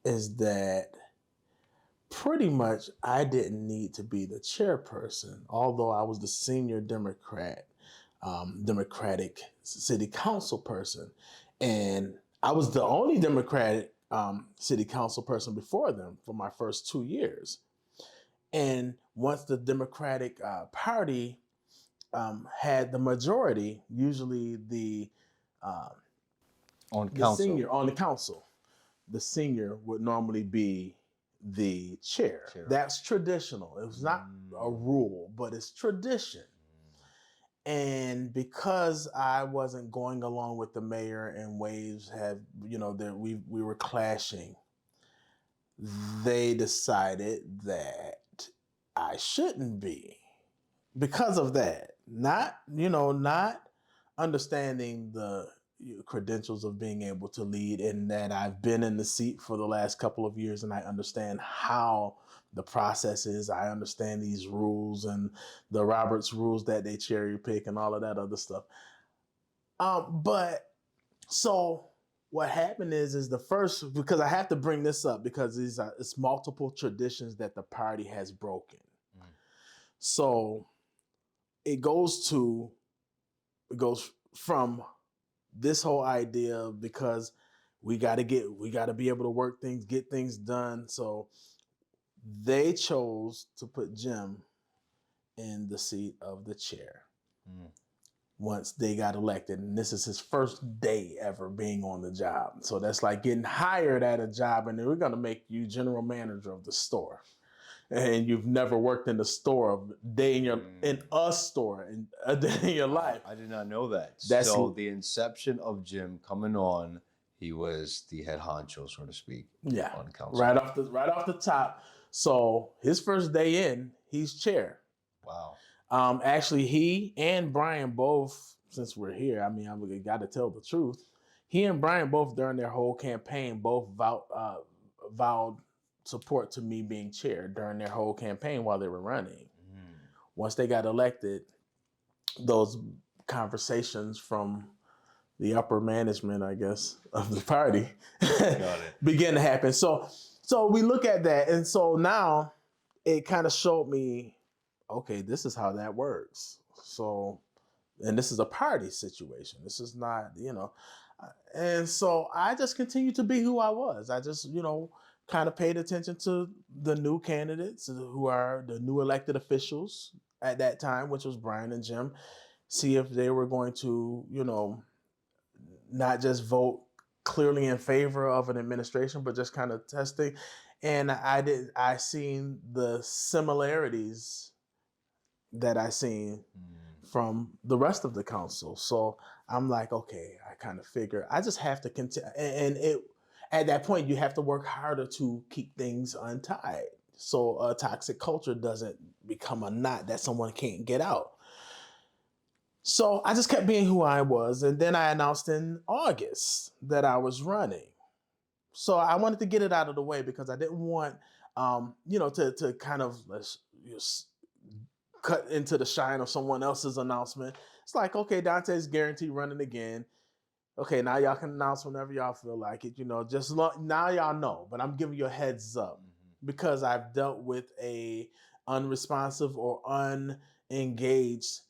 is that pretty much I didn't need to be the chairperson, although I was the senior Democratic City Council person. And I was the only Democratic City Council person before them for my first 2 years. And once the Democratic Party had the majority, usually the senior would normally be the chair. That's traditional. It was not a rule, but it's tradition. And because I wasn't going along with the mayor and waves we were clashing, they decided that I shouldn't be because of that. Not understanding the credentials of being able to lead, and that I've been in the seat for the last couple of years and I understand how the process is. I understand these rules and the Roberts rules that they cherry pick and all of that other stuff. But so what happened is the first, because I have to bring this up because it's multiple traditions that the party has broken. So it goes from this whole idea because we got to be able to work things, get things done. So they chose to put Jim in the seat of the chair once they got elected. And this is his first day ever being on the job. So that's like getting hired at a job and then we're going to make you general manager of the store. And you've never worked in the store in a store in a day in your life. I did not know that. That's so the inception of Jim coming on, he was the head honcho, so to speak. Yeah, on council. right off the top. So his first day in, he's chair. Wow. Actually, he and Brian both, since we're here, I mean, I got to tell the truth. He and Brian both during their whole campaign both vowed support to me being chair during their whole campaign while they were running. Once they got elected, those conversations from the upper management, I guess, of the party began to happen. So we look at that. And so now it kind of showed me, okay, this is how that works. So, and this is a party situation. This is not, and so I just continued to be who I was. I just, kind of paid attention to the new candidates who are the new elected officials at that time, which was Brian and Jim, see if they were going to, not just vote clearly in favor of an administration, but just kind of testing. And I seen the similarities that I seen from the rest of the council. So I'm like, okay, I kind of figure I just have to continue. And at that point, you have to work harder to keep things untied. So a toxic culture doesn't become a knot that someone can't get out. So I just kept being who I was. And then I announced in August that I was running. So I wanted to get it out of the way because I didn't want, to kind of cut into the shine of someone else's announcement. It's like, okay, Dante's guaranteed running again. Okay, now y'all can announce whenever y'all feel like it. Now y'all know, but I'm giving you a heads up because I've dealt with a unresponsive or unengaged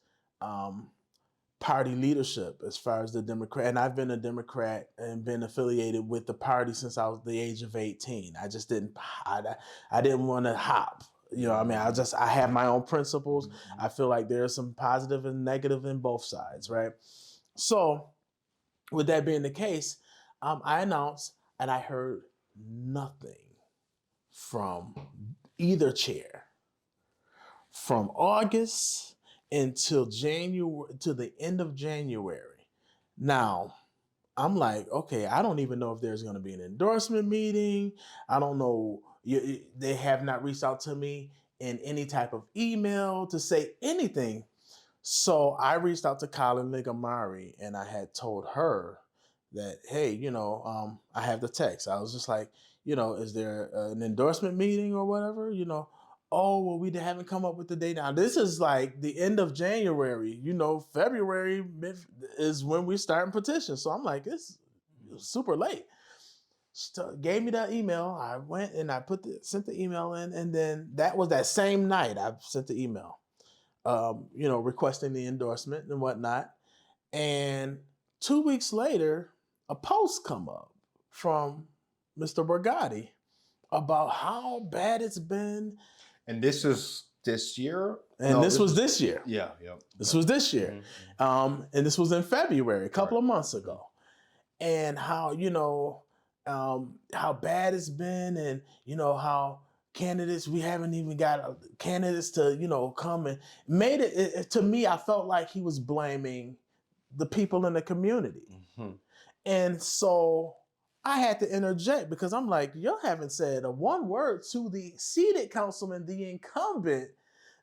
party leadership as far as the Democrat. And I've been a Democrat and been affiliated with the party since I was the age of 18. I just didn't want to hop. I have my own principles. I feel like there's some positive and negative in both sides, right? So with that being the case, I announced and I heard nothing from either chair from August until January, to the end of January. Now, I'm like, okay, I don't even know if there's going to be an endorsement meeting. I don't know. They have not reached out to me in any type of email to say anything. So I reached out to Colin Ligamari and I had told her that, hey, I have the text. I was just like, is there an endorsement meeting or whatever? Oh, well, we haven't come up with the date. Now, this is like the end of January. February is when we start petitions. So I'm like, it's super late. She gave me that email. I went and I sent the email in. And then that was that same night I sent the email. Requesting the endorsement and whatnot. And 2 weeks later, a post come up from Mr. Borgatti about how bad it's been. And this is this year? And this was this year. Yeah, yeah. This was this year. And this was in February, a couple of months ago. And how, how bad it's been and, how candidates, we haven't even got candidates to, come and made it. To me, I felt like he was blaming the people in the community. And so I had to interject because I'm like, you haven't said a one word to the seated councilman, the incumbent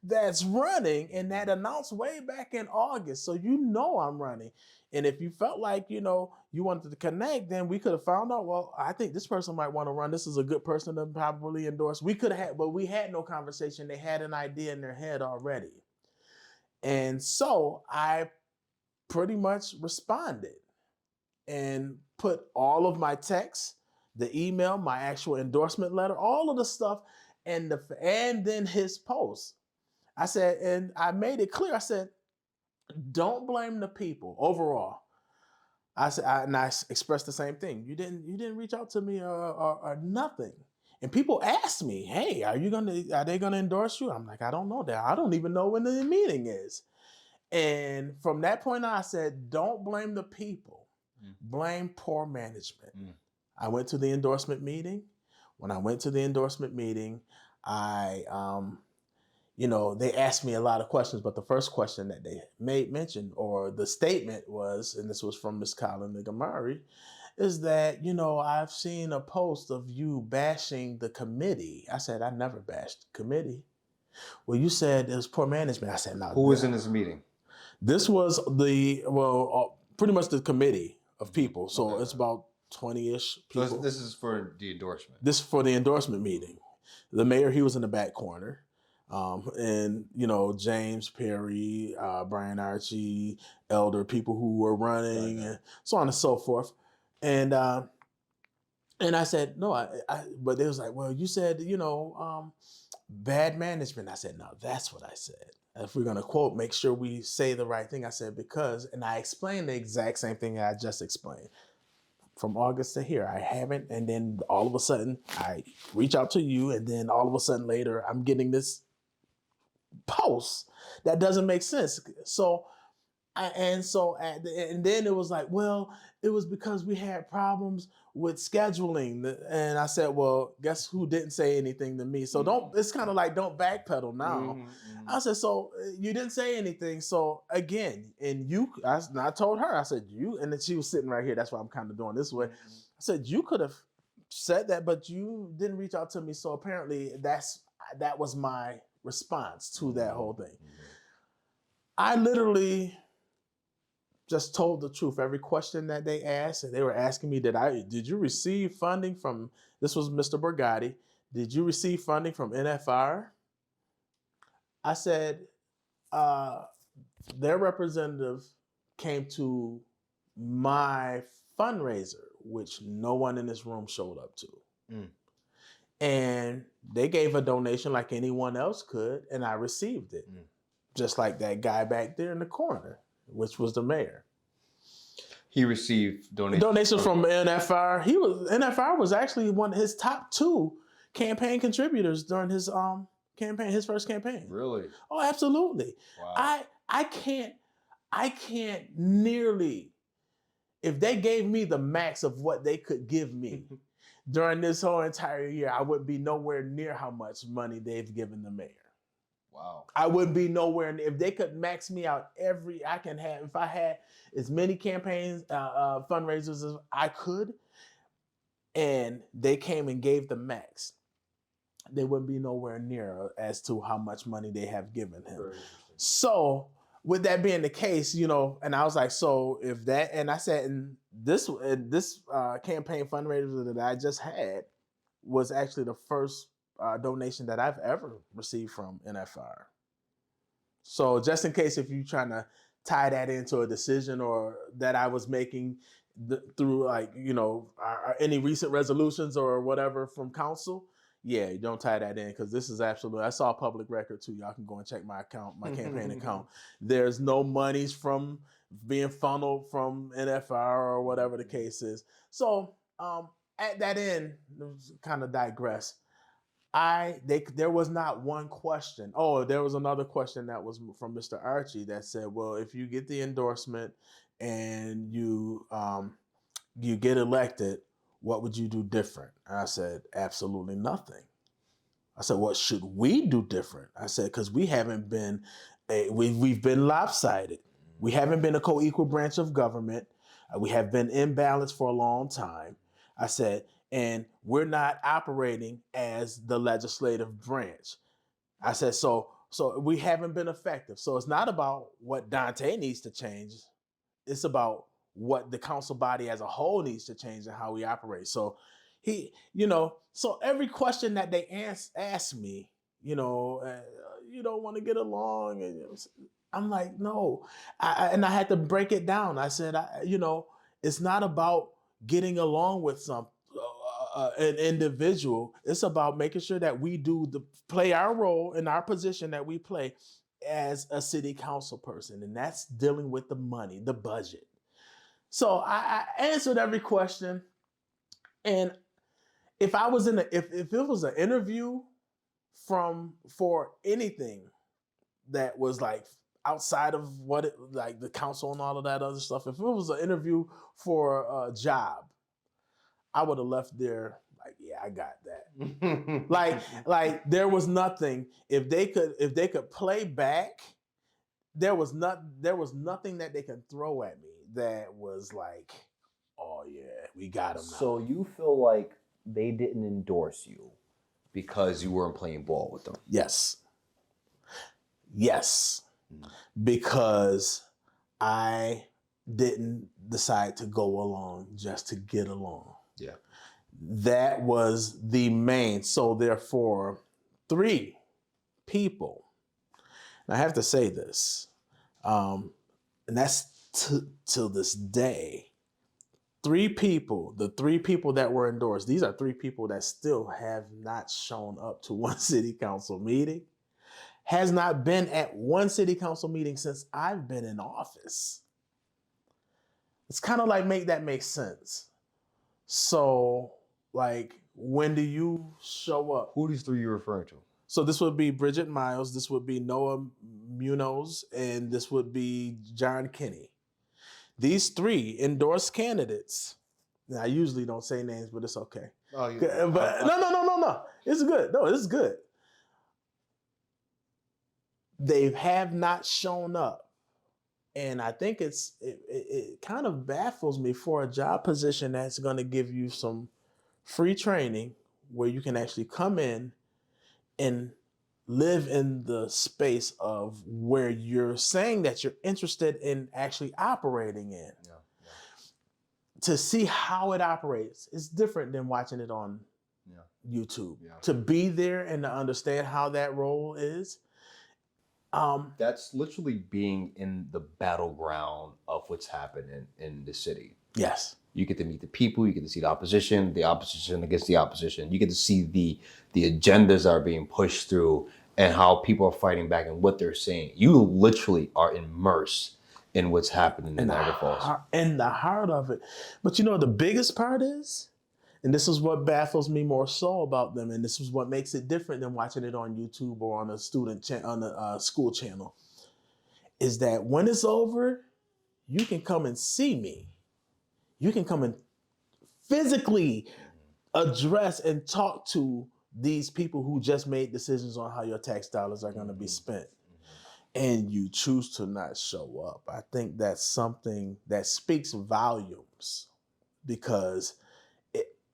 that's running, and that announced way back in August. So I'm running. And if you felt like, you wanted to connect, then we could have found out, well, I think this person might want to run. This is a good person to probably endorse. We could have had, but we had no conversation. They had an idea in their head already. And so I pretty much responded and put all of my texts, the email, my actual endorsement letter, all of the stuff, and then his post. I said, and I made it clear. I said, don't blame the people overall. I said, and I expressed the same thing. You didn't reach out to me or nothing. And people ask me, "Hey, are they gonna endorse you?" I'm like, I don't know that. I don't even know when the meeting is. And from that point on, I said, don't blame the people. Blame poor management. I went to the endorsement meeting. When I went to the endorsement meeting, I they asked me a lot of questions, but the first question that they made mention, or the statement was, and this was from Ms. Colin Nigamari, is that, I've seen a post of you bashing the committee. I said, I never bashed the committee. Well, you said it was poor management. I said, no. Who was in this meeting? This was pretty much the committee of people. So it's about 20-ish people. So this is for the endorsement. This is for the endorsement meeting. The mayor, he was in the back corner. And James Perry, Brian Archie, elder people who were running, and so on and so forth. And I said, no, but they was like, well, you said, bad management. I said, no, that's what I said. If we're going to quote, make sure we say the right thing. I said, because, and I explained the exact same thing I just explained. From August to here, I haven't. And then all of a sudden I reach out to you. And then all of a sudden later, I'm getting this post that doesn't make sense. And then it was like, well, it was because we had problems with scheduling. And I said, well, guess who didn't say anything to me? So it's kind of like, don't backpedal now. I said, so you didn't say anything. So again, and I told her, I said, and then she was sitting right here. That's why I'm kind of doing this way. I said, you could have said that, but you didn't reach out to me. So apparently that was my response to that whole thing. I literally just told the truth. Every question that they asked, and they were asking me, did you receive funding from, this was Mr. Borgatti, did you receive funding from NFR? I said, their representative came to my fundraiser, which no one in this room showed up to. And they gave a donation like anyone else could, and I received it. Just like that guy back there in the corner, which was the mayor. He received donations from NFR. NFR was actually one of his top 2 campaign contributors during his campaign, his first campaign. Really? Oh, absolutely. Wow. I can't nearly, if they gave me the max of what they could give me during this whole entire year, I would be nowhere near how much money they've given the mayor. Wow. I wouldn't be nowhere. If they could max me out if I had as many campaigns, fundraisers as I could, and they came and gave the max, they wouldn't be nowhere near as to how much money they have given him. So with that being the case, and I was like, so if that, and I said, and this campaign fundraiser that I just had was actually the first donation that I've ever received from NFR. So just in case if you're trying to tie that into a decision or that I was making through any recent resolutions or whatever from council, yeah, you don't tie that in because this is absolutely, I saw public record too. Y'all can go and check my account, my campaign account. There's no monies from being funneled from NFR or whatever the case is. So at that end, kind of digress. There was not one question. Oh, there was another question that was from Mr. Archie that said, well, if you get the endorsement and you get elected, what would you do different? And I said, absolutely nothing. I said, what should we do different? I said, because we haven't been, we've been lopsided. We haven't been a co-equal branch of government. We have been imbalanced for a long time. I said, and we're not operating as the legislative branch. I said, so we haven't been effective. So it's not about what Donta needs to change. It's about what the council body as a whole needs to change and how we operate. So so every question that they ask me, you don't want to get along. And I'm like, no. And I had to break it down. I said, it's not about getting along with an individual. It's about making sure that we play our role in our position that we play as a city council person, and that's dealing with the money, the budget. So I answered every question, and if I was if it was an interview for anything that was like outside of like the council and all of that other stuff, if it was an interview for a job, I would have left there like, yeah, I got that. like there was nothing. If they could play back, there was nothing that they could throw at me that was like, oh yeah, we got him now. So you feel like they didn't endorse you because you weren't playing ball with them? Yes. Because I didn't decide to go along just to get along. Yeah. That was the main. So therefore, 3 people, and I have to say this, and that's till this day, 3 people, the 3 people that were endorsed, these are 3 people that still have not shown up to one city council meeting, has not been at one city council meeting since I've been in office. It's kind of like make sense. So, like, when do you show up? Who are these 3 you're referring to? So this would be Bridget Miles, this would be Noah Munoz, and this would be John Kinney. These 3 endorsed candidates. Now, I usually don't say names, but it's okay. Oh, But no. It's good. No, it's good. They have not shown up. And I think it kind of baffles me for a job position that's going to give you some free training where you can actually come in and live in the space of where you're saying that you're interested in actually operating in. Yeah. To see how it operates is different than watching it on YouTube. Yeah. To be there and to understand how that role is. That's literally being in the battleground of what's happening in the city. Yes. You get to meet the people, you get to see the opposition against the opposition. You get to see the agendas that are being pushed through and how people are fighting back and what they're saying. You literally are immersed in what's happening in Niagara Falls. In the heart of it. But you know, the biggest part is, and this is what baffles me more so about them, and this is what makes it different than watching it on YouTube or on a school channel, is that when it's over, you can come and see me. You can come and physically address and talk to these people who just made decisions on how your tax dollars are going to be spent. And you choose to not show up. I think that's something that speaks volumes, because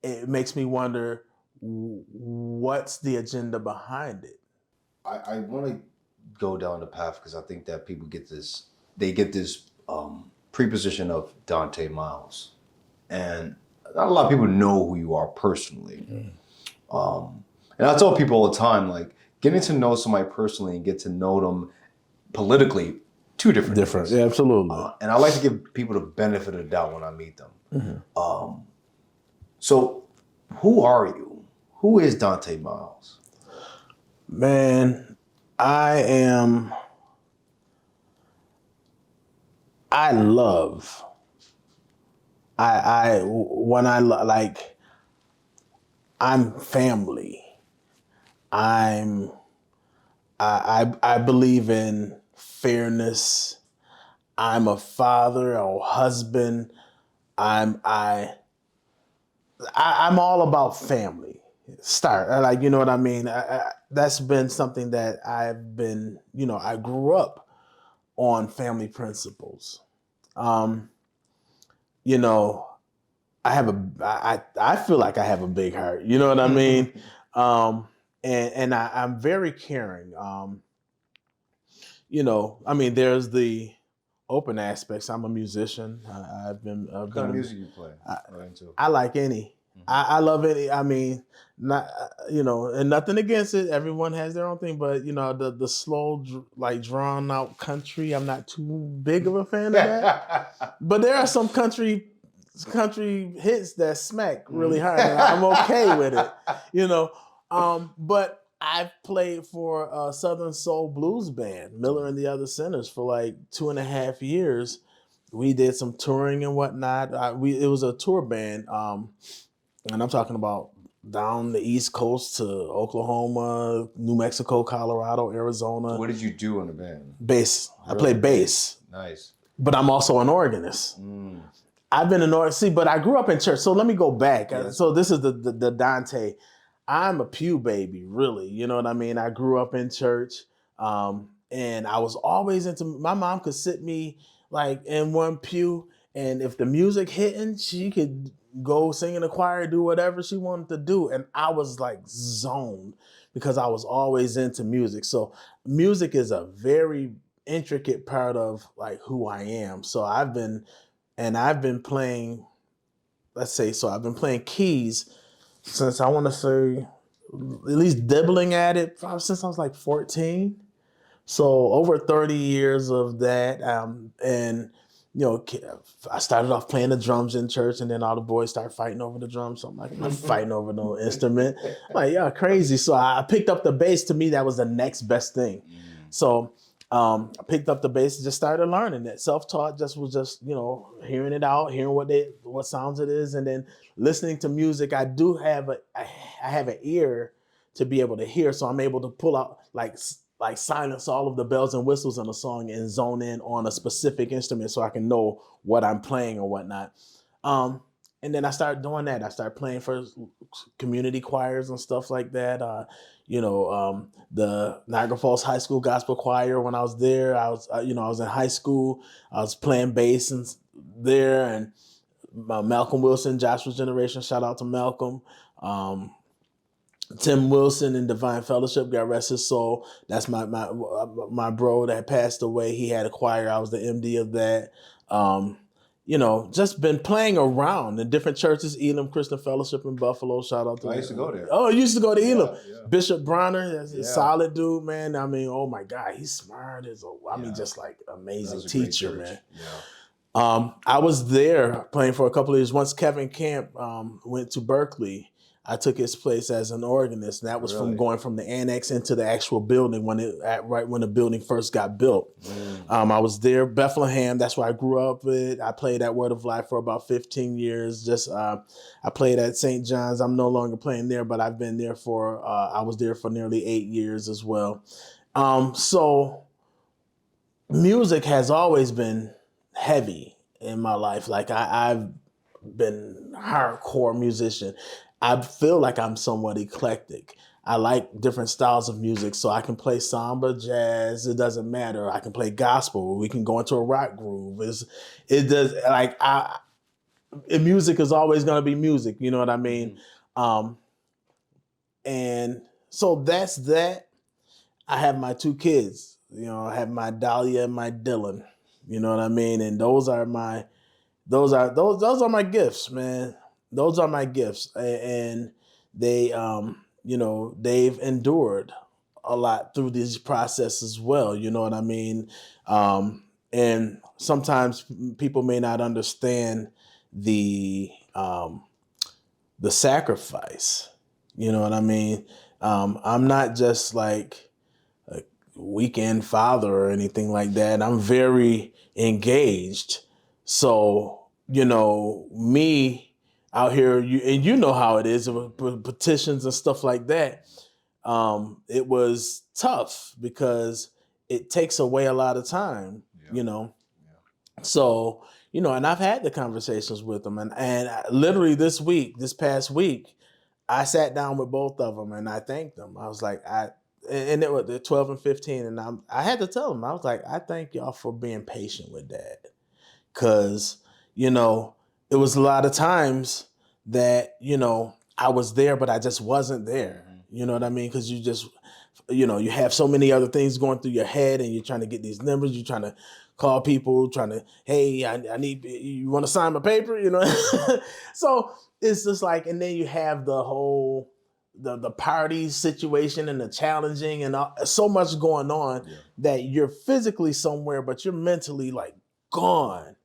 it makes me wonder, what's the agenda behind it? I want to go down the path because I think that people get this preposition of Donta Myles. And not a lot of people know who you are personally. And I tell people all the time, like, getting to know somebody personally and get to know them politically, 2 different things. Yeah, absolutely. And I like to give people the benefit of the doubt when I meet them. So who are you? Who is Donta Myles? Man, I'm family. I believe in fairness. I'm a father, a husband. I'm all about family. You know what I mean? That's been something that I've been, I grew up on family principles. I feel like I have a big heart. You know what I mean? And I'm very caring. There's the open aspects. I'm a musician. What kind of music you play? I like any. I love any. I mean, not and nothing against it. Everyone has their own thing, but the slow, drawn out country, I'm not too big of a fan of that. But there are some country country hits that smack really hard, and I'm okay with it, you know. But I've played for a Southern Soul Blues band, Miller and the Other Sinners, for like 2.5 years. We did some touring and whatnot. It was a tour band, and I'm talking about down the East Coast to Oklahoma, New Mexico, Colorado, Arizona. What did you do in the band? Bass. I Really? played bass. Nice. But I'm also an organist. I've been an organist. See, but I grew up in church. So let me go back. Yeah. So this is the Dante. I'm a pew baby, really. You know what I mean? I grew up in church. And I was always into, my mom could sit me like in one pew. And if the music hitting, she could go sing in the choir, do whatever she wanted to do. And I was like zoned because I was always into music. So music is a very intricate part of like who I am. So I've been playing, I've been playing keys since, I want to say, at least dibbling at it since I was like 14. So over 30 years of that. And you know, I started off playing the drums in church, and then all the boys started fighting over the drums. So I'm like, I'm not fighting over no instrument. I'm like, yeah, crazy. So I picked up the bass. To me, that was the next best thing. So I picked up the bass and just started learning it. Self-taught, was you know, hearing it out, hearing what sounds it is, and then listening to music. I have an ear to be able to hear, so I'm able to pull out like silence all of the bells and whistles in a song and zone in on a specific instrument so I can know what I'm playing or whatnot. And then I started doing that. I started playing for community choirs and stuff like that. The Niagara Falls High School Gospel Choir. When I was there, I was in high school. I was playing bass there, and Malcolm Wilson, Joshua's generation. Shout out to Malcolm. Tim Wilson in Divine Fellowship, God rest his soul. That's my bro that passed away. He had a choir. I was the MD of that. Just been playing around in different churches. Elam Christian Fellowship in Buffalo. Shout out to I used to go there. Oh, I used to go to Elam. Yeah. Bishop Bronner, that's a solid dude, man. I mean, oh my God, he's smart just like amazing teacher, man. Yeah. I was there playing for a couple of years. Once Kevin Camp went to Berkeley, I took his place as an organist, and that was from going from the annex into the actual building right when the building first got built. I was there, Bethlehem. That's where I grew up with. I played at Word of Life for about 15 years. I played at St. John's. I'm no longer playing there, but I've been there I was there for nearly 8 years as well. So music has always been heavy in my life. Like I've been hardcore musician. I feel like I'm somewhat eclectic. I like different styles of music, so I can play samba, jazz. It doesn't matter. I can play gospel. We can go into a rock groove. Music is always going to be music. You know what I mean? And so that's that. I have my 2 kids. You know, I have my Dahlia and my Dylan. You know what I mean? And those are my gifts, man. Those are my gifts, and they, they've endured a lot through this process as well. You know what I mean? And sometimes people may not understand the sacrifice. You know what I mean? I'm not just like a weekend father or anything like that. I'm very engaged. So, me out here, you know how it is with petitions and stuff like that. It was tough because it takes away a lot of time, So, and I've had the conversations with them, and literally this past week, I sat down with both of them and I thanked them. I was like, and it was they're 12 and 15, and I had to tell them, I was like, I thank y'all for being patient with that, because it was a lot of times that, I was there, but I just wasn't there. You know what I mean? Because you just, you have so many other things going through your head, and you're trying to get these numbers. You're trying to call people, hey, I need, you want to sign my paper? So it's just like, and then you have the whole, the party situation and the challenging and so much going on that you're physically somewhere, but you're mentally like gone.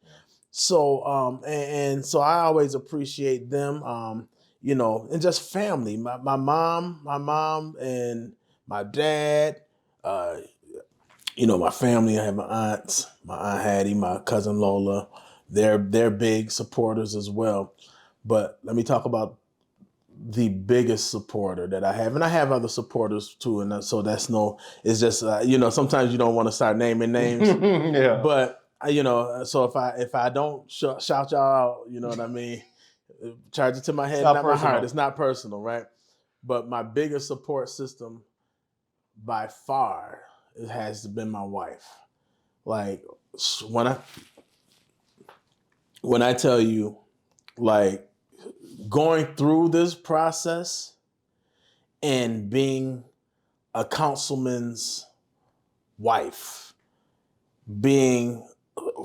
So and so I always appreciate them. And just family. My mom and my dad. Uh, my family. I have my aunts, my aunt Hattie, my cousin Lola. They're big supporters as well. But let me talk about the biggest supporter that I have, and I have other supporters too. And so it's just sometimes you don't want to start naming names, Yeah. but so if I don't shout y'all out, you know what I mean, charge it to my head, not my heart. It's not personal, right? But my biggest support system by far, it has been my wife. Like when I tell you, like, going through this process and being a councilman's wife, being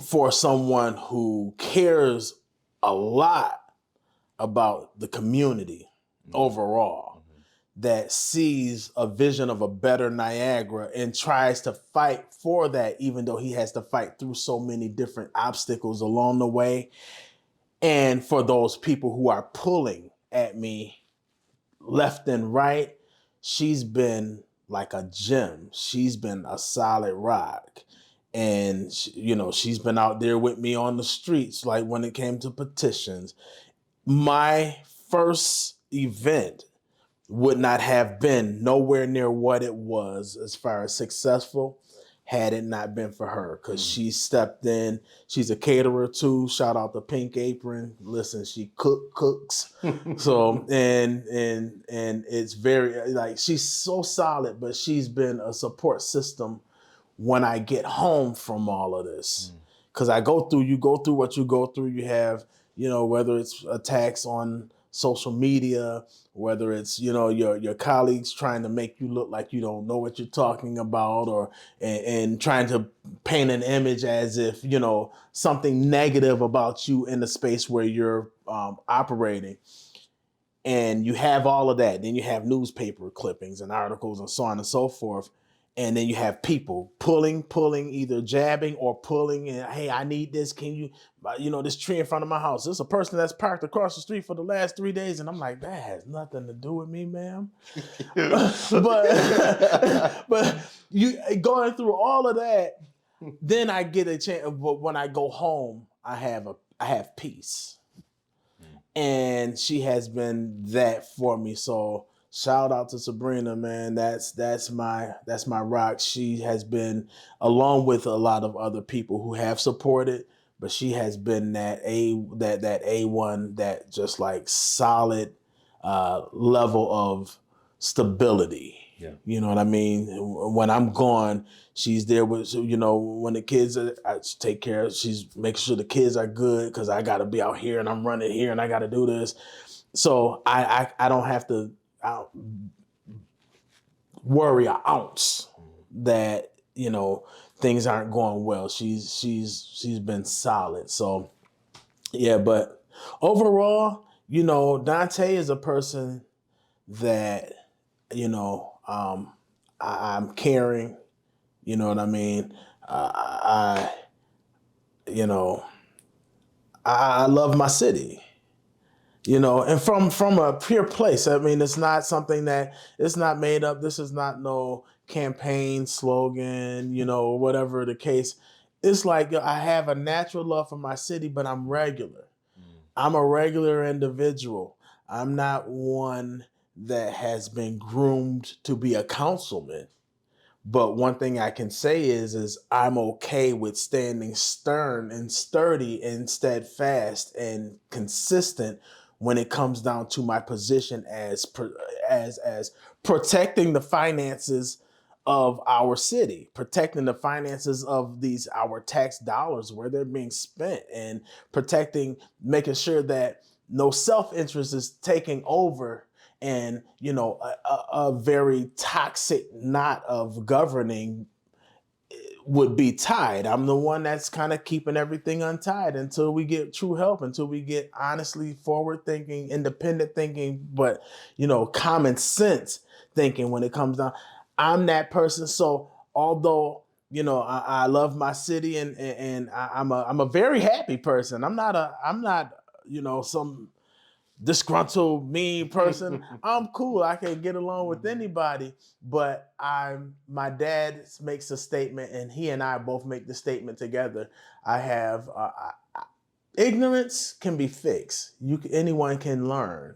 for someone who cares a lot about the community overall, that sees a vision of a better Niagara and tries to fight for that, even though he has to fight through so many different obstacles along the way. And for those people who are pulling at me left and right, she's been like a gem. She's been a solid rock. And, she's been out there with me on the streets, like when it came to petitions. My first event would not have been nowhere near what it was as far as successful had it not been for her, because she stepped in. She's a caterer too. Shout out to Pink Apron. Listen, she cooks. So and it's very, like, she's so solid, but she's been a support system when I get home from all of this. Because you go through what you go through. You have, whether it's attacks on social media, whether it's, your colleagues trying to make you look like you don't know what you're talking about, or and trying to paint an image as if, something negative about you in the space where you're operating. And you have all of that. Then you have newspaper clippings and articles and so on and so forth. And then you have people pulling, either jabbing or pulling, and, hey, I need this. Can you, this tree in front of my house. There's a person that's parked across the street for the last 3 days. And I'm like, that has nothing to do with me, ma'am. but you going through all of that, then I get a chance. But when I go home, I have peace. And she has been that for me. So shout out to Sabrina, man. That's my rock. She has been, along with a lot of other people who have supported, but she has been that A1, that just like solid level of stability. Yeah. You know what I mean? When I'm gone, she's there with, when the kids I take care of, she's making sure the kids are good, because I got to be out here and I'm running here and I got to do this. So I don't have to worry an ounce that, things aren't going well. She's been solid. So yeah, but overall, Dante is a person that, I'm caring, you know what I mean? I love my city, and from a pure place. I mean, it's not something that, it's not made up. This is not no campaign slogan, whatever the case. It's like, I have a natural love for my city, but I'm regular. I'm a regular individual. I'm not one that has been groomed to be a councilman. But one thing I can say is I'm okay with standing stern and sturdy and steadfast and consistent when it comes down to my position as protecting the finances of our city, protecting the finances of our tax dollars, where they're being spent, and making sure that no self-interest is taking over, and a very toxic knot of governing would be tied. I'm the one that's kind of keeping everything untied until we get true help, until we get honestly forward thinking, independent thinking, but common sense thinking when it comes down. I'm that person. So although I love my city, and I'm a very happy person. I'm not some disgruntled, mean person. I'm cool. I can get along with anybody. But my dad makes a statement, and he and I both make the statement together. I have ignorance can be fixed. Anyone can learn,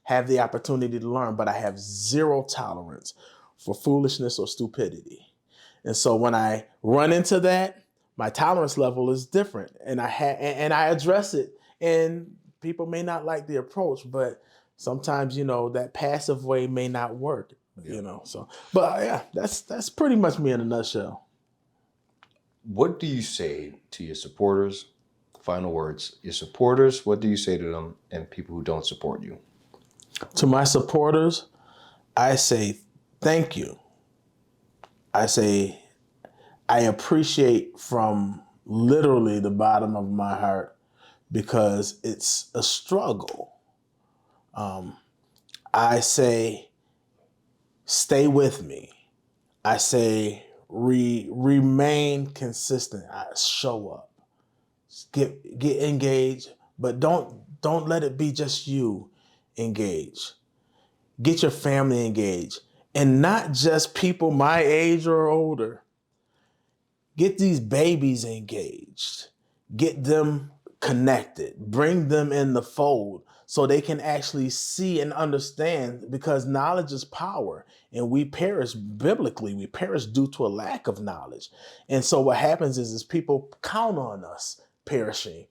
have the opportunity to learn, but I have zero tolerance for foolishness or stupidity. And so when I run into that, my tolerance level is different, and I address it. And people may not like the approach, but sometimes that passive way may not work. So, but yeah, that's pretty much me in a nutshell. What do you say to your supporters? Final words. Your supporters, what do you say to them, and people who don't support you? To my supporters, I say thank you. I say I appreciate from literally the bottom of my heart, because it's a struggle. I say stay with me. I say remain consistent. I show up. Get engaged, but don't let it be just you engaged. Get your family engaged, and not just people my age or older. Get these babies engaged. Get them connected. Bring them in the fold so they can actually see and understand, because knowledge is power, and we perish biblically. We perish due to a lack of knowledge. And so what happens is people count on us perishing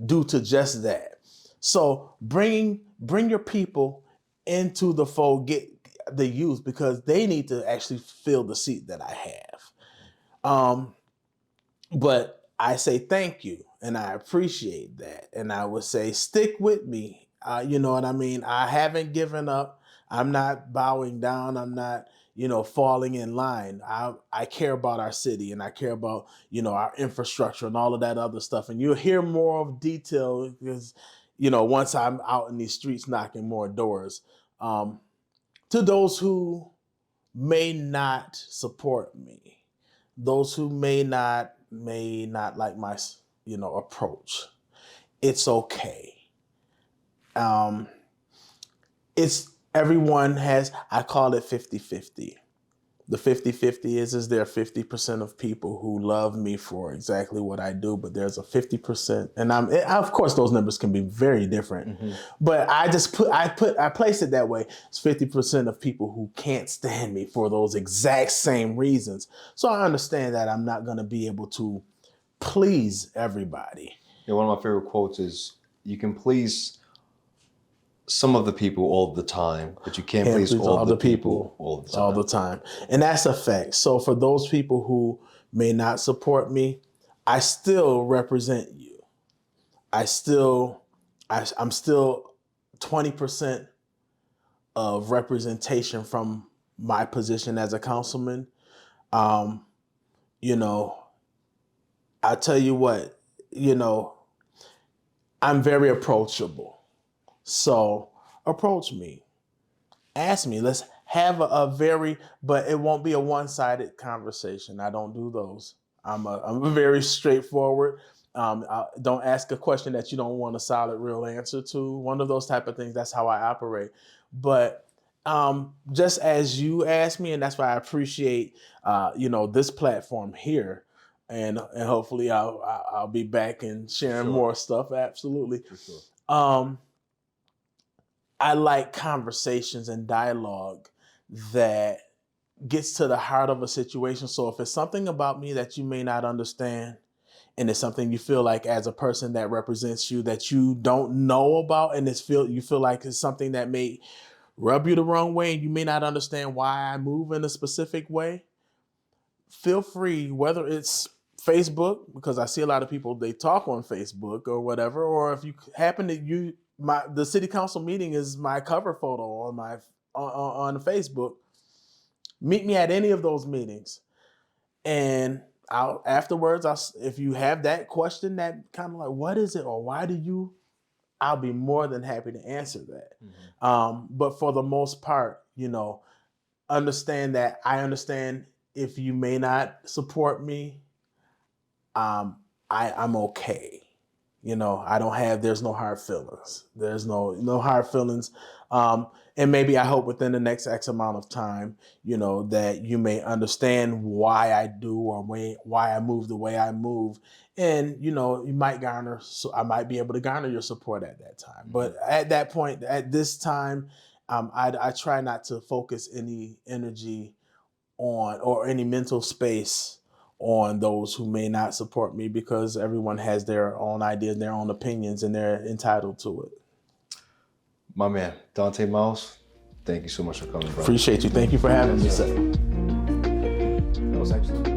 due to just that. So bring your people into the fold, get the youth, because they need to actually fill the seat that I have. But I say thank you, and I appreciate that. And I would say stick with me. You know what I mean? I haven't given up. I'm not bowing down. I'm not, falling in line. I care about our city, and I care about, our infrastructure and all of that other stuff. And you'll hear more of detail because, once I'm out in these streets knocking more doors. To those who may not support me, those who may not like my approach, it's okay. It's everyone has, I call it 50-50. The 50-50 is there 50% of people who love me for exactly what I do, but there's a 50%, and of course those numbers can be very different. Mm-hmm. But I place it that way. It's 50% of people who can't stand me for those exact same reasons. So I understand that I'm not going to be able to please everybody. Yeah, one of my favorite quotes is, "You can please some of the people all the time, but you can't please all the people all the time." And that's a fact. So for those people who may not support me, I still represent you. I'm still 20% of representation from my position as a councilman. I tell you what, I'm very approachable. So approach me, ask me, let's have but it won't be a one-sided conversation. I don't do those. I'm very straightforward. Don't ask a question that you don't want a solid, real answer to. One of those type of things. That's how I operate. But just as you asked me, and that's why I appreciate, this platform here. And hopefully I'll be back and sharing more stuff. Absolutely. For sure. I like conversations and dialogue that gets to the heart of a situation. So if it's something about me that you may not understand, and it's something you feel like as a person that represents you that you don't know about, and you feel like it's something that may rub you the wrong way, and you may not understand why I move in a specific way, feel free, whether it's Facebook, because I see a lot of people, they talk on Facebook or whatever, or if you happen to the city council meeting is my cover photo on Facebook. Meet me at any of those meetings, and afterwards, if you have that question that kind of like, what is it, or why do you? I'll be more than happy to answer that. Mm-hmm. But for the most part, understand that I understand if you may not support me, I'm okay. You know, there's no hard feelings. There's no hard feelings. And maybe I hope within the next X amount of time, you know, that you may understand why I do or why I move the way I move. And, you know, so I might be able to garner your support at that time. But at that point, at this time, I try not to focus any energy on or any mental space on those who may not support me, because everyone has their own ideas, their own opinions, and they're entitled to it. My man, Donta Myles, thank you so much for coming, bro. Appreciate you. Thank you for having me. That was excellent.